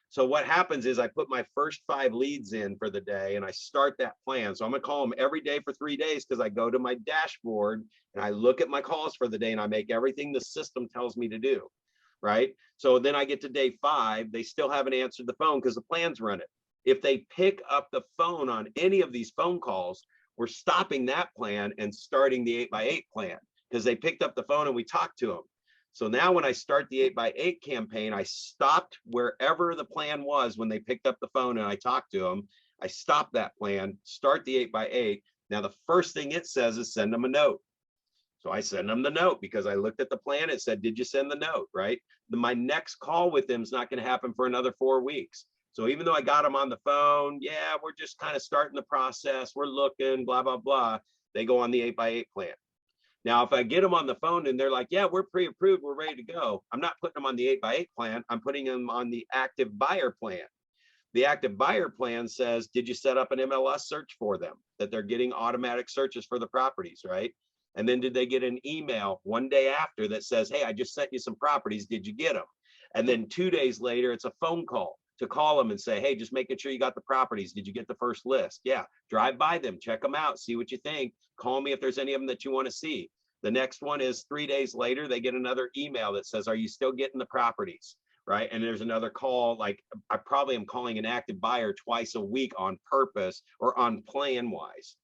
So what happens is I put my first 5 leads in for the day, and I start that plan. So I'm gonna call them every day for 3 days, because I go to my dashboard and I look at my calls for the day, and I make everything the system tells me to do, right? So then I get to day 5, they still haven't answered the phone because the plan's running. If they pick up the phone on any of these phone calls, we're stopping that plan and starting the 8x8 plan, because they picked up the phone and we talked to them. So now when I start the 8x8 campaign, I stopped wherever the plan was when they picked up the phone and I talked to them. I stopped that plan, start the 8x8. Now the first thing it says is send them a note. So I send them the note because I looked at the plan. It said, did you send the note, right? My next call with them is not going to happen for another 4 weeks. So even though I got them on the phone, yeah, we're just kind of starting the process. We're looking, blah, blah, blah. They go on the 8x8 plan. Now, if I get them on the phone and they're like, yeah, we're pre-approved, we're ready to go, I'm not putting them on the 8x8 plan. I'm putting them on the active buyer plan. The active buyer plan says, did you set up an MLS search for them, that they're getting automatic searches for the properties, right? And then did they get an email 1 day after that says, hey, I just sent you some properties, did you get them? And then 2 days later, it's a phone call to call them and say, hey, just making sure you got the properties. Did you get the first list? Yeah, drive by them, check them out, see what you think. Call me if there's any of them that you want to see. The next one is 3 days later, they get another email that says, are you still getting the properties, right? And there's another call. Like I probably am calling an active buyer twice a week on purpose or on plan wise.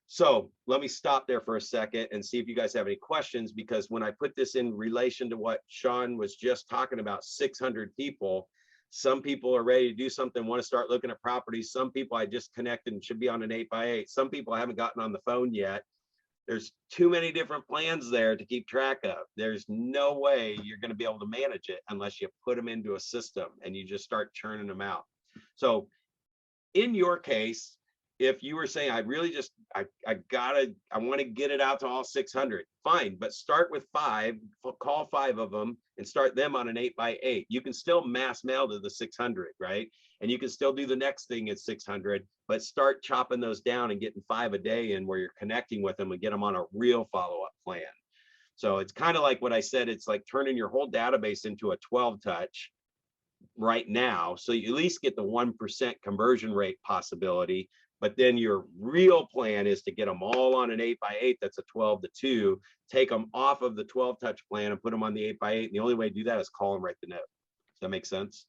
So let me stop there for a second and see if you guys have any questions, because when I put this in relation to what Sean was just talking about, 600 people, some people are ready to do something, want to start looking at properties. Some people I just connected and should be on an 8x8. Some people I haven't gotten on the phone yet. There's too many different plans there to keep track of. There's no way you're going to be able to manage it unless you put them into a system and you just start churning them out. So in your case, if you were saying, I really just, I want to get it out to all 600, fine, but start with 5, call 5 of them and start them on an 8x8. You can still mass mail to the 600, right? And you can still do the next thing at 600, but start chopping those down and getting 5 a day in where you're connecting with them and get them on a real follow-up plan. So it's kind of like what I said, it's like turning your whole database into a 12 touch right now. So you at least get the 1% conversion rate possibility. But then your real plan is to get them all on an 8x8 that's a 12 to 2, take them off of the 12 touch plan and put them on the 8x8. And the only way to do that is call and write the note. Does that make sense?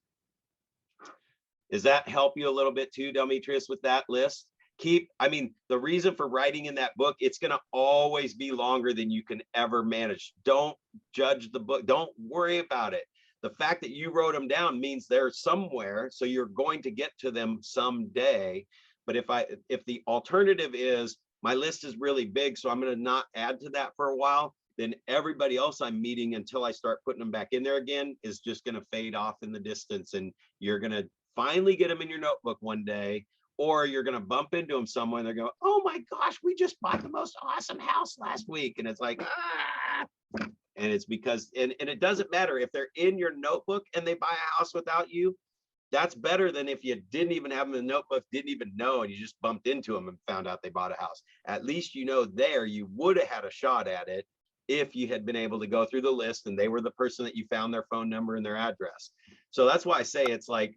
Does that help you a little bit too, Demetrius, with that list? I mean, the reason for writing in that book, it's going to always be longer than you can ever manage. Don't judge the book. Don't worry about it. The fact that you wrote them down means they're somewhere. So you're going to get to them someday. But if the alternative is my list is really big, so I'm going to not add to that for a while, then everybody else I'm meeting until I start putting them back in there again is just going to fade off in the distance. And you're going to finally get them in your notebook one day, or you're going to bump into them somewhere and they're going, oh my gosh, we just bought the most awesome house last week. And it's like, ah. And it's because, and it doesn't matter if they're in your notebook and they buy a house without you, That's better than if you didn't even have them in the notebook, didn't even know, and you just bumped into them and found out they bought a house. At least you know there you would have had a shot at it if you had been able to go through the list and they were the person that you found their phone number and their address. So that's why I say it's like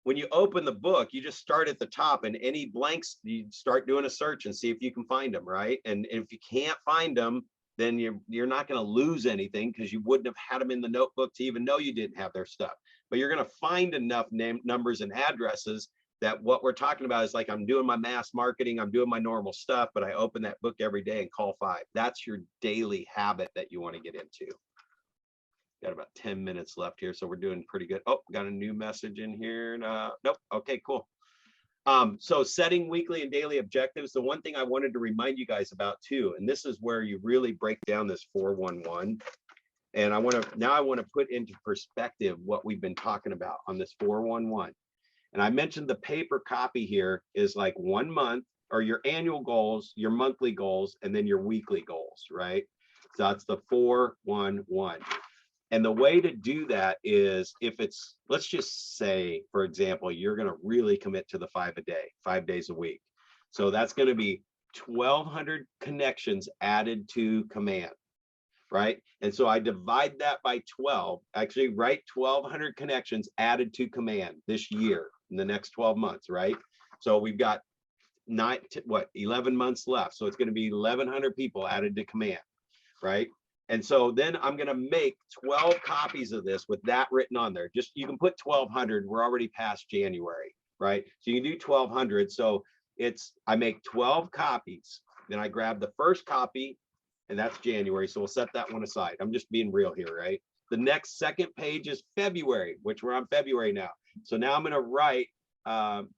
when you open the book, you just start at the top, and any blanks, you start doing a search and see if you can find them, right? And if you can't find them, then you're not going to lose anything because you wouldn't have had them in the notebook to even know you didn't have their stuff. But you're going to find enough numbers and addresses that what we're talking about is like, I'm doing my mass marketing, I'm doing my normal stuff, but I open that book every day and call 5. That's your daily habit that you want to get into. Got about 10 minutes left here, so we're doing pretty good. Oh, got a new message in here. Nope. Okay, cool. So setting weekly and daily objectives. The one thing I wanted to remind you guys about too, and this is where you really break down this 411. And I want to put into perspective what we've been talking about on this 411. And I mentioned the paper copy here is like 1 month, or your annual goals, your monthly goals, and then your weekly goals, right? So that's the 411. And the way to do that is if it's, let's just say, for example, you're going to really commit to the 5 a day, 5 days a week. So that's going to be 1,200 connections added to command, right? And so I divide that by 12, actually write 1,200 connections added to command this year in the next 12 months, right? So we've got 11 months left. So it's going to be 1,100 people added to command, right? And so then I'm going to make 12 copies of this with that written on there. Just, you can put 1,200. We're already past January, right? So you can do 1,200. So I make 12 copies. Then I grab the first copy, and that's January. So we'll set that one aside. I'm just being real here, right? The next second page is February, which we're on February now. So now I'm going to write,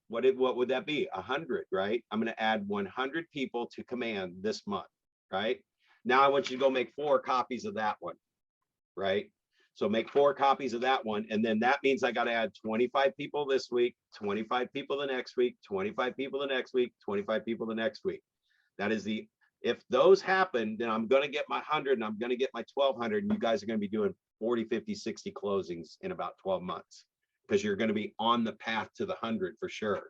what would that be? 100, right? I'm going to add 100 people to command this month, right? Now I want you to go make 4 copies of that one, right? So make 4 copies of that one. And then that means I got to add 25 people this week, 25 people the next week, 25 people the next week, 25 people the next week. That is if those happen, then I'm going to get my 100 and I'm going to get my 1,200. And you guys are going to be doing 40, 50, 60 closings in about 12 months because you're going to be on the path to the 100 for sure.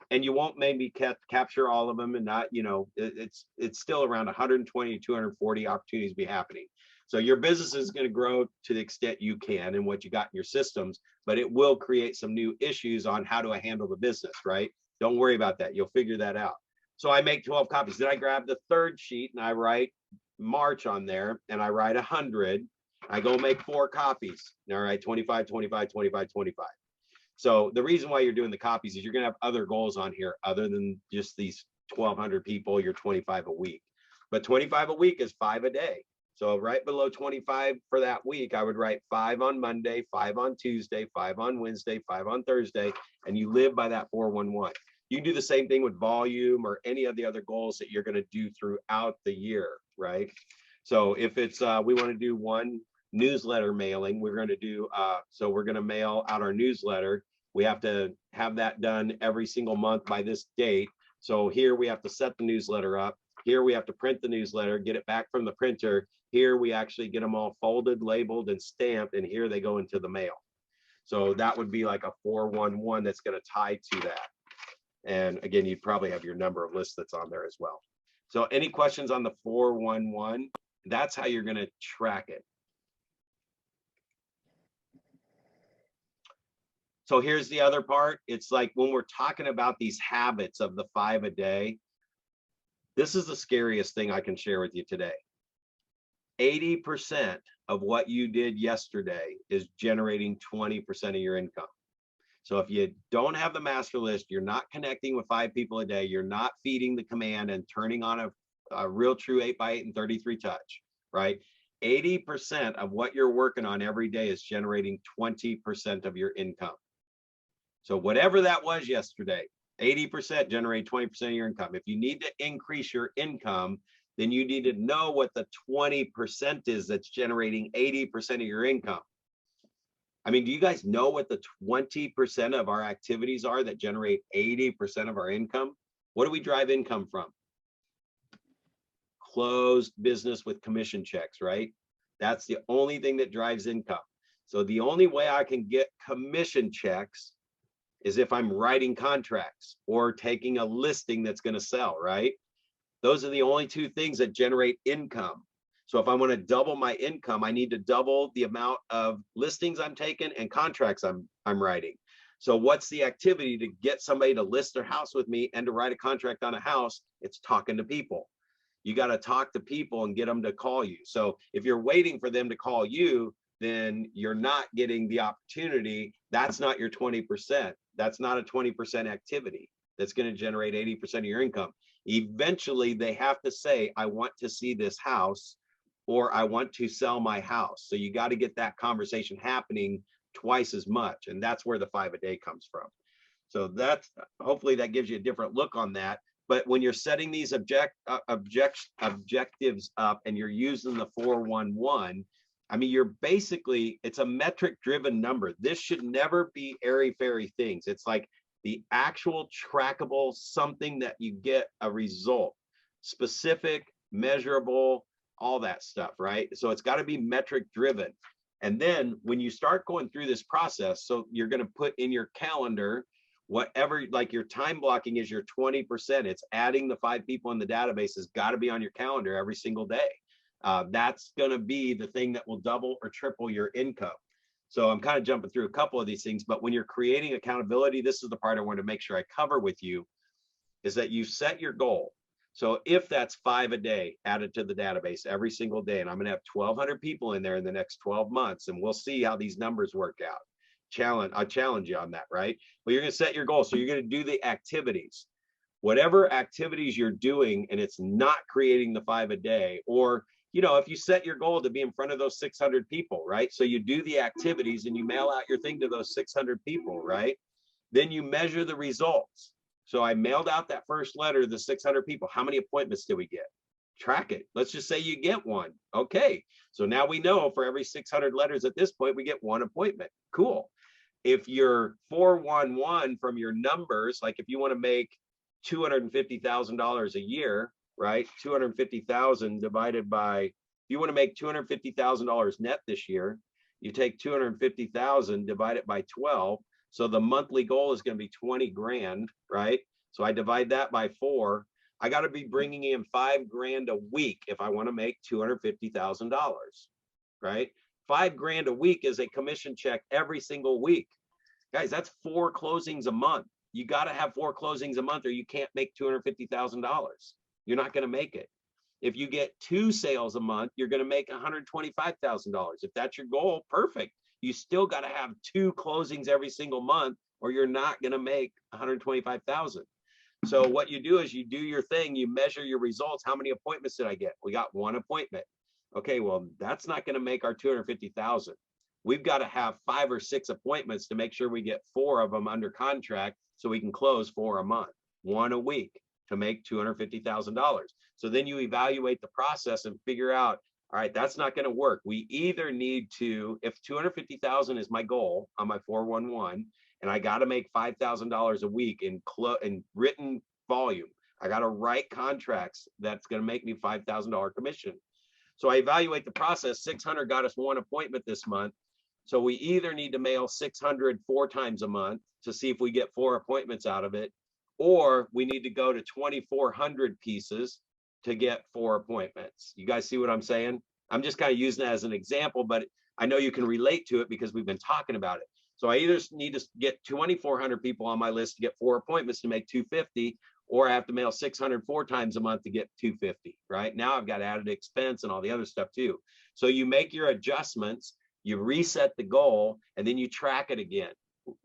And you won't maybe capture all of them, and not, it's still around 120 to 240 opportunities be happening. So your business is going to grow to the extent you can and what you got in your systems, but it will create some new issues on how do I handle the business, right? Don't worry about that. You'll figure that out. So I make 12 copies. Then I grab the third sheet and I write March on there, and I write 100. I go make 4 copies. All right, 25, 25, 25, 25. So the reason why you're doing the copies is you're going to have other goals on here other than just these 1,200 people, you're 25 a week. But 25 a week is 5 a day. So right below 25 for that week, I would write 5 on Monday, 5 on Tuesday, 5 on Wednesday, 5 on Thursday, and you live by that 411. You can do the same thing with volume or any of the other goals that you're going to do throughout the year, right? So if it's, we want to do 1 newsletter mailing, we're going to do, so we're going to mail out our newsletter. We have to have that done every single month by this date. So here we have to set the newsletter up. Here we have to print the newsletter, get it back from the printer. Here we actually get them all folded, labeled, and stamped, and here they go into the mail. So that would be like a 411 that's going to tie to that. And again, you'd probably have your number of lists that's on there as well. So any questions on the 411? That's how you're going to track it. So here's the other part. It's like when we're talking about these habits of the 5 a day, this is the scariest thing I can share with you today. 80% of what you did yesterday is generating 20% of your income. So if you don't have the master list, you're not connecting with 5 people a day, you're not feeding the command and turning on a real true 8x8 and 33 touch, right? 80% of what you're working on every day is generating 20% of your income. So whatever that was yesterday, 80% generate 20% of your income. If you need to increase your income, then you need to know what the 20% is that's generating 80% of your income. I mean, do you guys know what the 20% of our activities are that generate 80% of our income? What do we drive income from? Closed business with commission checks, right? That's the only thing that drives income. So the only way I can get commission checks is if I'm writing contracts or taking a listing that's going to sell, right? Those are the only two things that generate income. So if I want to double my income, I need to double the amount of listings I'm taking and contracts I'm writing. So what's the activity to get somebody to list their house with me and to write a contract on a house? It's talking to people. You got to talk to people and get them to call you. So if you're waiting for them to call you, then you're not getting the opportunity. That's not your 20%. That's not a 20% activity that's going to generate 80% of your income. Eventually, they have to say, I want to see this house, or I want to sell my house. So you got to get that conversation happening twice as much. And that's where the 5 a day comes from. So that's, hopefully that gives you a different look on that. But when you're setting these objectives up and you're using the 411, I mean, you're basically, it's a metric driven number. This should never be airy fairy things. It's like the actual trackable, something that you get a result, specific, measurable, all that stuff, right? So it's got to be metric driven. And then when you start going through this process, so you're going to put in your calendar, whatever, like your time blocking is your 20%. It's adding the 5 people in the database has got to be on your calendar every single day. That's going to be the thing that will double or triple your income. So I'm kind of jumping through a couple of these things, but when you're creating accountability, this is the part I want to make sure I cover with you, is that you set your goal. So if that's 5 a day added to the database every single day, and I'm going to have 1,200 people in there in the next 12 months, and we'll see how these numbers work out. I challenge you on that, right? But you're going to set your goal. So you're going to do the activities, whatever activities you're doing, and it's not creating the 5 a day, or, you know, if you set your goal to be in front of those 600 people, right? So you do the activities and you mail out your thing to those 600 people, right? Then you measure the results. So I mailed out that first letter to the 600 people. How many appointments did we get? Track it. Let's just say you get one. Okay. So now we know for every 600 letters at this point, we get 1 appointment. Cool. If you're 411 from your numbers, like if you want to make $250,000 a year, right? 250,000 divided by, if you want to make $250,000 net this year, you take 250,000 divide it by 12. So the monthly goal is going to be 20 grand, right? So I divide that by 4. I got to be bringing in 5 grand a week if I want to make $250,000, right? 5 grand a week is a commission check every single week. Guys, that's 4 closings a month. You got to have 4 closings a month or you can't make $250,000. You're not going to make it. If you get 2 sales a month, you're going to make $125,000. If that's your goal, perfect. You still got to have 2 closings every single month or you're not going to make $125,000. So what you do is you do your thing, you measure your results. How many appointments did I get? We got 1 appointment. Okay, well, that's not going to make our 250,000. We've got to have 5 or 6 appointments to make sure we get 4 of them under contract so we can close 4 a month, 1 a week to make $250,000. So then you evaluate the process and figure out, all right, that's not going to work. We either need to, if 250,000 is my goal on my 411, and I got to make $5,000 a week in written volume, I got to write contracts that's going to make me $5,000 commission. So I evaluate the process. 600 got us 1 appointment this month. So we either need to mail 600 4 times a month to see if we get 4 appointments out of it, or we need to go to 2,400 pieces to get 4 appointments. You guys see what I'm saying? I'm just kind of using that as an example, but I know you can relate to it because we've been talking about it. So I either need to get 2,400 people on my list to get 4 appointments to make 250, or I have to mail 600 4 times a month to get 250, right? Now I've got added expense and all the other stuff too. So you make your adjustments, you reset the goal, and then you track it again.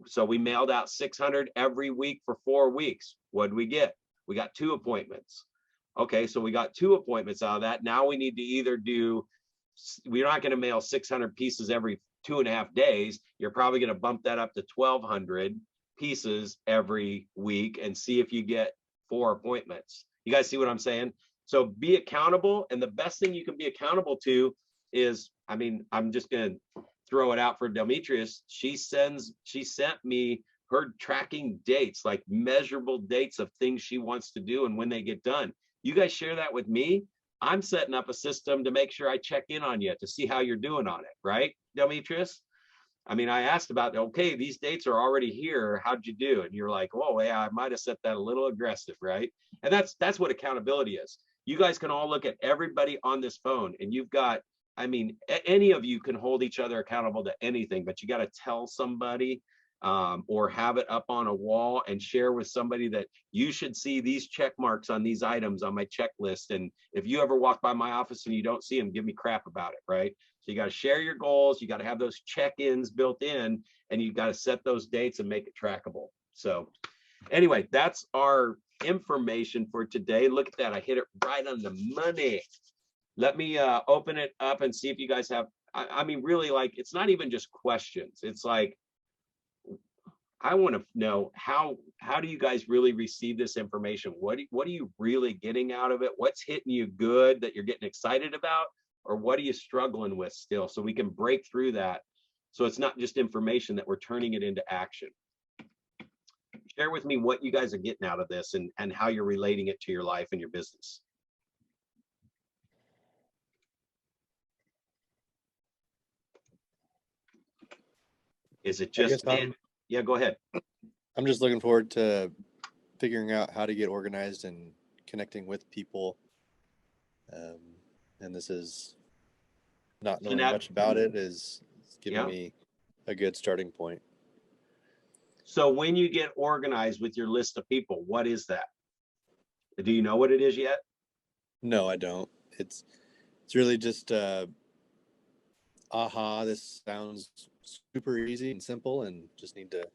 So we mailed out 600 every week for 4 weeks. What did we get? We got 2 appointments. Okay, so we got 2 appointments out of that. Now we need to either do, we're not going to mail 600 pieces every 2.5 days. You're probably going to bump that up to 1,200 pieces every week and see if you get 4 appointments. You guys see what I'm saying? So be accountable. And the best thing you can be accountable to is, I mean, I'm just going to throw it out for Demetrius. She sent me her tracking dates, like measurable dates of things she wants to do and when they get done. You guys share that with me. I'm setting up a system to make sure I check in on you to see how you're doing on it, right, Demetrius? I mean, I asked about, okay, these dates are already here. How'd you do? And you're like, oh, yeah, I might have set that a little aggressive, right? And that's what accountability is. You guys can all look at everybody on this phone, and you've got, I mean, any of you can hold each other accountable to anything, but you got to tell somebody, or have it up on a wall and share with somebody that you should see these check marks on these items on my checklist. And if you ever walk by my office and you don't see them, give me crap about it, right? So you got to share your goals. You got to have those check-ins built in, and you got to set those dates and make it trackable. So anyway, that's our information for today. Look at that. I hit it right on the money. Let me open it up and see if you guys have, I mean, really, like, it's not even just questions. It's like, I want to know how do you guys really receive this information? What are you really getting out of it? What's hitting you good that you're getting excited about? Or what are you struggling with still? So we can break through that. So it's not just information, that we're turning it into action. Share with me what you guys are getting out of this, and how you're relating it to your life and your business. Is it just, yeah, go ahead. I'm just looking forward to figuring out how to get organized and connecting with people. And this is not knowing much about it is giving me a good starting point. So when you get organized with your list of people, what is that? Do you know what it is yet? No, I don't. It's really just this sounds super easy and simple, and just need to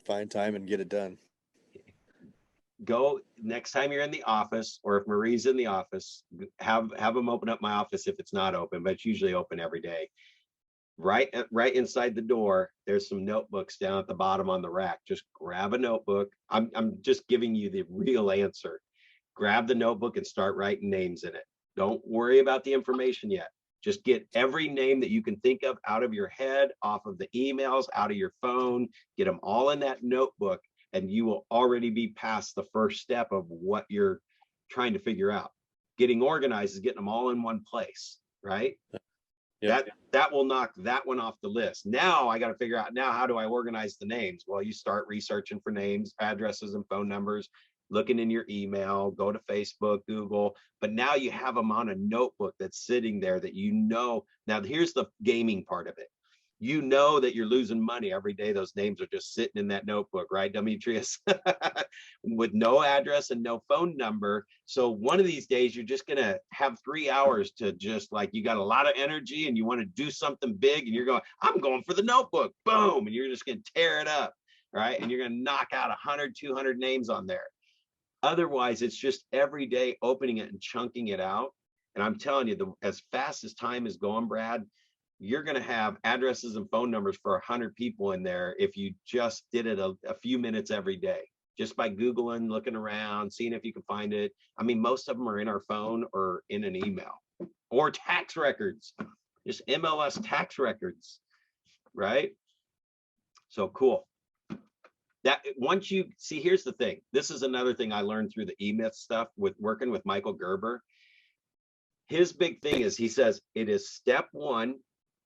find time and get it done. Go next time you're in the office, or if Marie's in the office, have them open up my office if it's not open, but it's usually open every day. Right inside the door, there's some notebooks down at the bottom on the rack. Just grab a notebook. I'm just giving you the real answer. Grab the notebook and start writing names in it. Don't worry about the information yet. Just get every name that you can think of out of your head, off of the emails, out of your phone. Get them all in that notebook, and you will already be past the first step of what you're trying to figure out. Getting organized is getting them all in one place, right? Yep. That will knock that one off the list. Now I got to figure out, now how do I organize the names? Well, you start researching for names, addresses, and phone numbers, looking in your email, go to Facebook, Google, but now you have them on a notebook that's sitting there that you know. Now here's the gaming part of it. You know that you're losing money every day. Those names are just sitting in that notebook, right, Demetrius? With no address and no phone number. So one of these days, you're just going to have 3 hours to just, like, you got a lot of energy and you want to do something big, and you're going, I'm going for the notebook, boom. And you're just going to tear it up, right? And you're going to knock out 100, 200 names on there. Otherwise, it's just every day opening it and chunking it out. And I'm telling you, as fast as time is going, Brad, you're going to have addresses and phone numbers for 100 people in there if you just did it a few minutes every day, just by Googling, looking around, seeing if you can find it. I mean, most of them are in our phone or in an email, or tax records, just MLS tax records, right? So cool. That once you see, here's the thing. This is another thing I learned through the E-Myth stuff with working with Michael Gerber. His big thing is, he says it is step 1,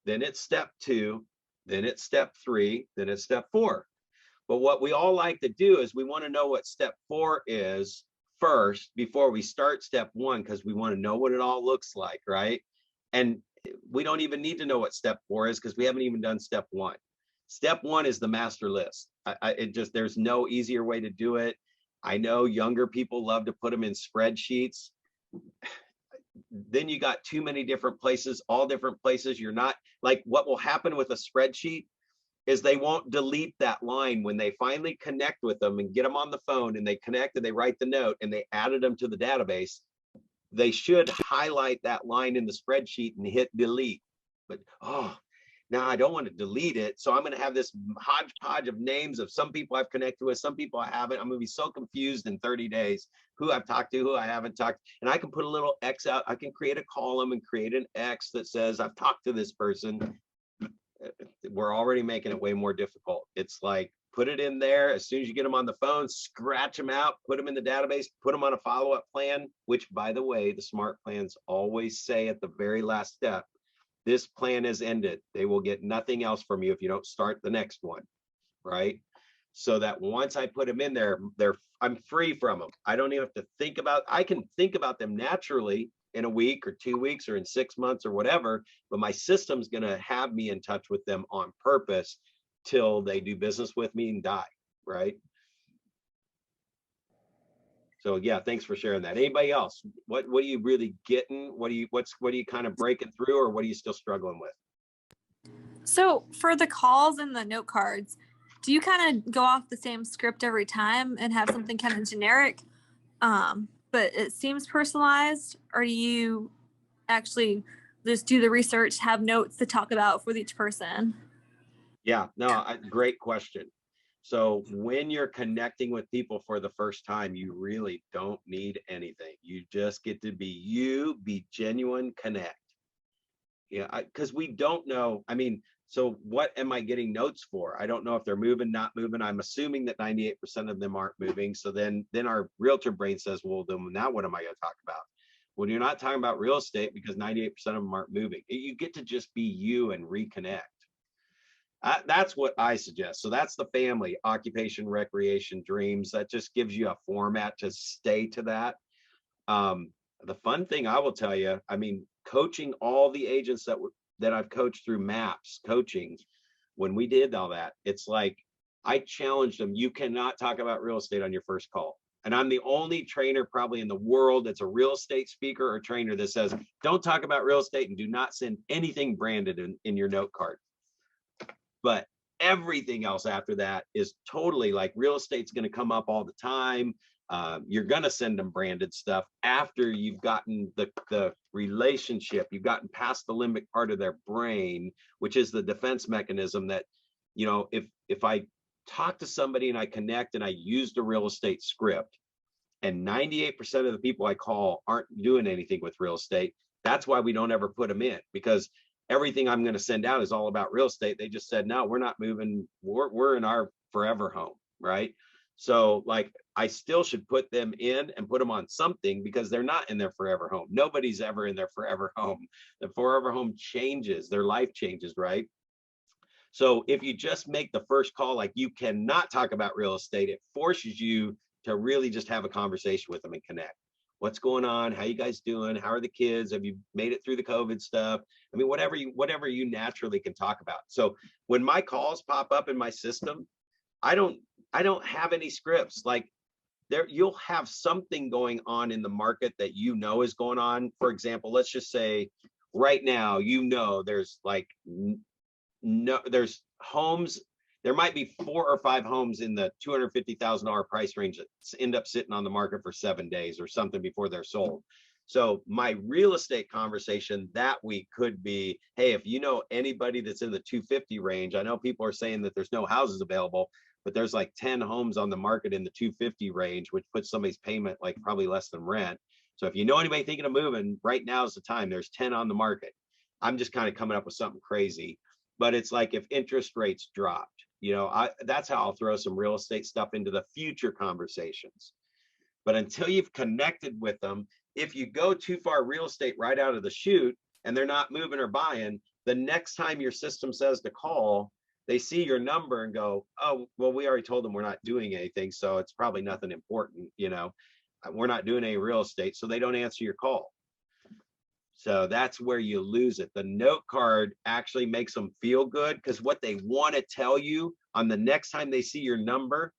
then it's step 2, then it's step 3, then it's step 4. But what we all like to do is we want to know what step 4 is first before we start step 1, because we want to know what it all looks like, right? And we don't even need to know what step 4 is, because we haven't even done step 1. Step 1 is the master list. There's no easier way to do it. I know younger people love to put them in spreadsheets. Then you got too many different places, all different places. You're not, like, what will happen with a spreadsheet is they won't delete that line when they finally connect with them and get them on the phone, and they connect and they write the note and they added them to the database. They should highlight that line in the spreadsheet and hit delete. But now I don't want to delete it. So I'm going to have this hodgepodge of names of some people I've connected with, some people I haven't. I'm going to be so confused in 30 days, who I've talked to, who I haven't talked. And I can put a little X out. I can create a column and create an X that says I've talked to this person. We're already making it way more difficult. It's like, put it in there. As soon as you get them on the phone, scratch them out, put them in the database, put them on a follow-up plan, which, by the way, the smart plans always say at the very last step, this plan has ended. They will get nothing else from you if you don't start the next one, right? So that once I put them in there, I'm free from them. I don't even have to think about, I can think about them naturally in a week or 2 weeks or in 6 months or whatever, but my system's going to have me in touch with them on purpose till they do business with me and die, right? So yeah, thanks for sharing that. Anybody else? What are you really getting? What are you kind of breaking through, or what are you still struggling with? So for the calls and the note cards, do you kind of go off the same script every time and have something kind of generic, but it seems personalized, or do you actually just do the research, have notes to talk about with each person? Yeah, no, great question. So when you're connecting with people for the first time, you really don't need anything. You just get to be you, be genuine, connect. Yeah, because we don't know. I mean, so what am I getting notes for? I don't know if they're moving, not moving. I'm assuming that 98% of them aren't moving. So then our realtor brain says, well, then now what am I going to talk about? Well, you're not talking about real estate because 98% of them aren't moving. You get to just be you and reconnect. That's what I suggest. So that's the family, occupation, recreation, dreams. That just gives you a format to stay to that. The fun thing I will tell you, I mean, coaching all the agents that I've coached through MAPS coaching, when we did all that, it's like I challenged them. You cannot talk about real estate on your first call. And I'm the only trainer probably in the world that's a real estate speaker or trainer that says, don't talk about real estate and do not send anything branded in your note card. But everything else after that is totally like real estate's going to come up all the time. You're going to send them branded stuff after you've gotten the relationship, you've gotten past the limbic part of their brain, which is the defense mechanism that, you know, if I talk to somebody and I connect and I use the real estate script, and 98% of the people I call aren't doing anything with real estate, that's why we don't ever put them in, because everything I'm going to send out is all about real estate. They just said, no, we're not moving. We're in our forever home, right? So like, I still should put them in and put them on something because they're not in their forever home. Nobody's ever in their forever home. The forever home changes, their life changes, right? So if you just make the first call, like you cannot talk about real estate, it forces you to really just have a conversation with them and connect. What's going on? How you guys doing? How are the kids? Have you made it through the COVID stuff? I mean, whatever you naturally can talk about. So when my calls pop up in my system, I don't have any scripts. Like you'll have something going on in the market that you know is going on. For example, let's just say right now, you know, there's like there's homes. There might be 4 or 5 homes in the $250,000 price range that end up sitting on the market for 7 days or something before they're sold. So my real estate conversation that week could be, hey, if you know anybody that's in the 250 range, I know people are saying that there's no houses available, but there's like 10 homes on the market in the 250 range, which puts somebody's payment like probably less than rent. So if you know anybody thinking of moving, right now is the time. There's 10 on the market. I'm just kind of coming up with something crazy, but it's like if interest rates dropped, you know, that's how I'll throw some real estate stuff into the future conversations. But until you've connected with them, if you go too far real estate right out of the chute and they're not moving or buying, the next time your system says to call, they see your number and go, oh, well, we already told them we're not doing anything, so it's probably nothing important, you know, we're not doing any real estate, so they don't answer your call. So that's where you lose it. The note card actually makes them feel good because what they want to tell you on the next time they see your number,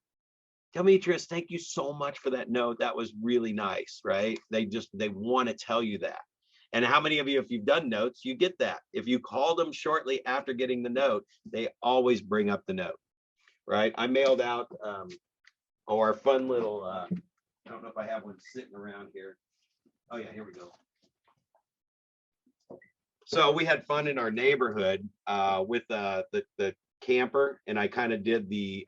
Demetrius, thank you so much for that note. That was really nice, right? They want to tell you that. And how many of you, if you've done notes, you get that. If you call them shortly after getting the note, they always bring up the note, right? I mailed out our fun little, I don't know if I have one sitting around here. Oh yeah, here we go. So we had fun in our neighborhood with the camper, and I kind of did the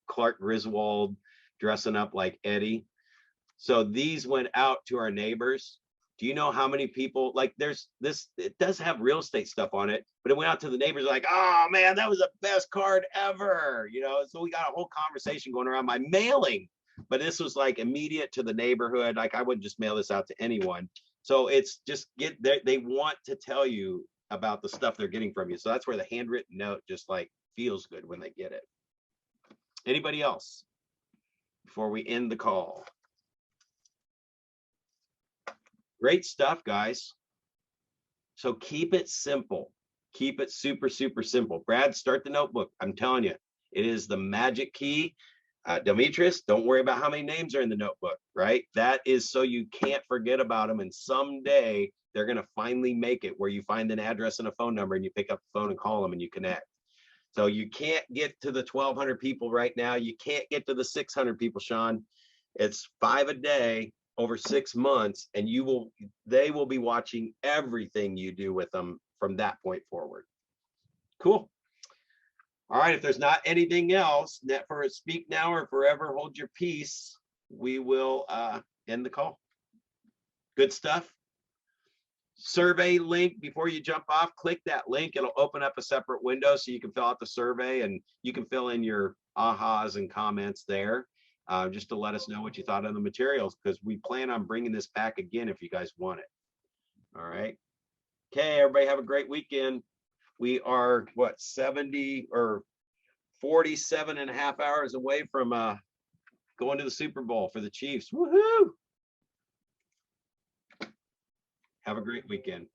Clark Griswold dressing up like Eddie. So these went out to our neighbors. Do you know how many people, like there's this, it does have real estate stuff on it, but it went out to the neighbors like, oh man, that was the best card ever. You know, so we got a whole conversation going around my mailing, but this was like immediate to the neighborhood. Like I wouldn't just mail this out to anyone. So it's just they want to tell you about the stuff they're getting from you. So that's where the handwritten note just like feels good when they get it. Anybody else before we end the call? Great stuff, guys. So keep it simple. Keep it super, super simple. Brad, start the notebook. I'm telling you, it is the magic key. Demetrius, don't worry about how many names are in the notebook, right? That is so you can't forget about them. And someday they're going to finally make it where you find an address and a phone number and you pick up the phone and call them and you connect. So you can't get to the 1,200 people right now. You can't get to the 600 people, Sean. It's 5 a day over 6 months, and they will be watching everything you do with them from that point forward. Cool. All right, if there's not anything else, for speak now or forever hold your peace, we will end the call. Good stuff. Survey link before you jump off, click that link. It'll open up a separate window so you can fill out the survey and you can fill in your ahas and comments there, just to let us know what you thought of the materials, because we plan on bringing this back again if you guys want it. All right. Okay, everybody have a great weekend. We are, what, 70 or 47 and a half hours away from going to the Super Bowl for the Chiefs. Woohoo! Have a great weekend.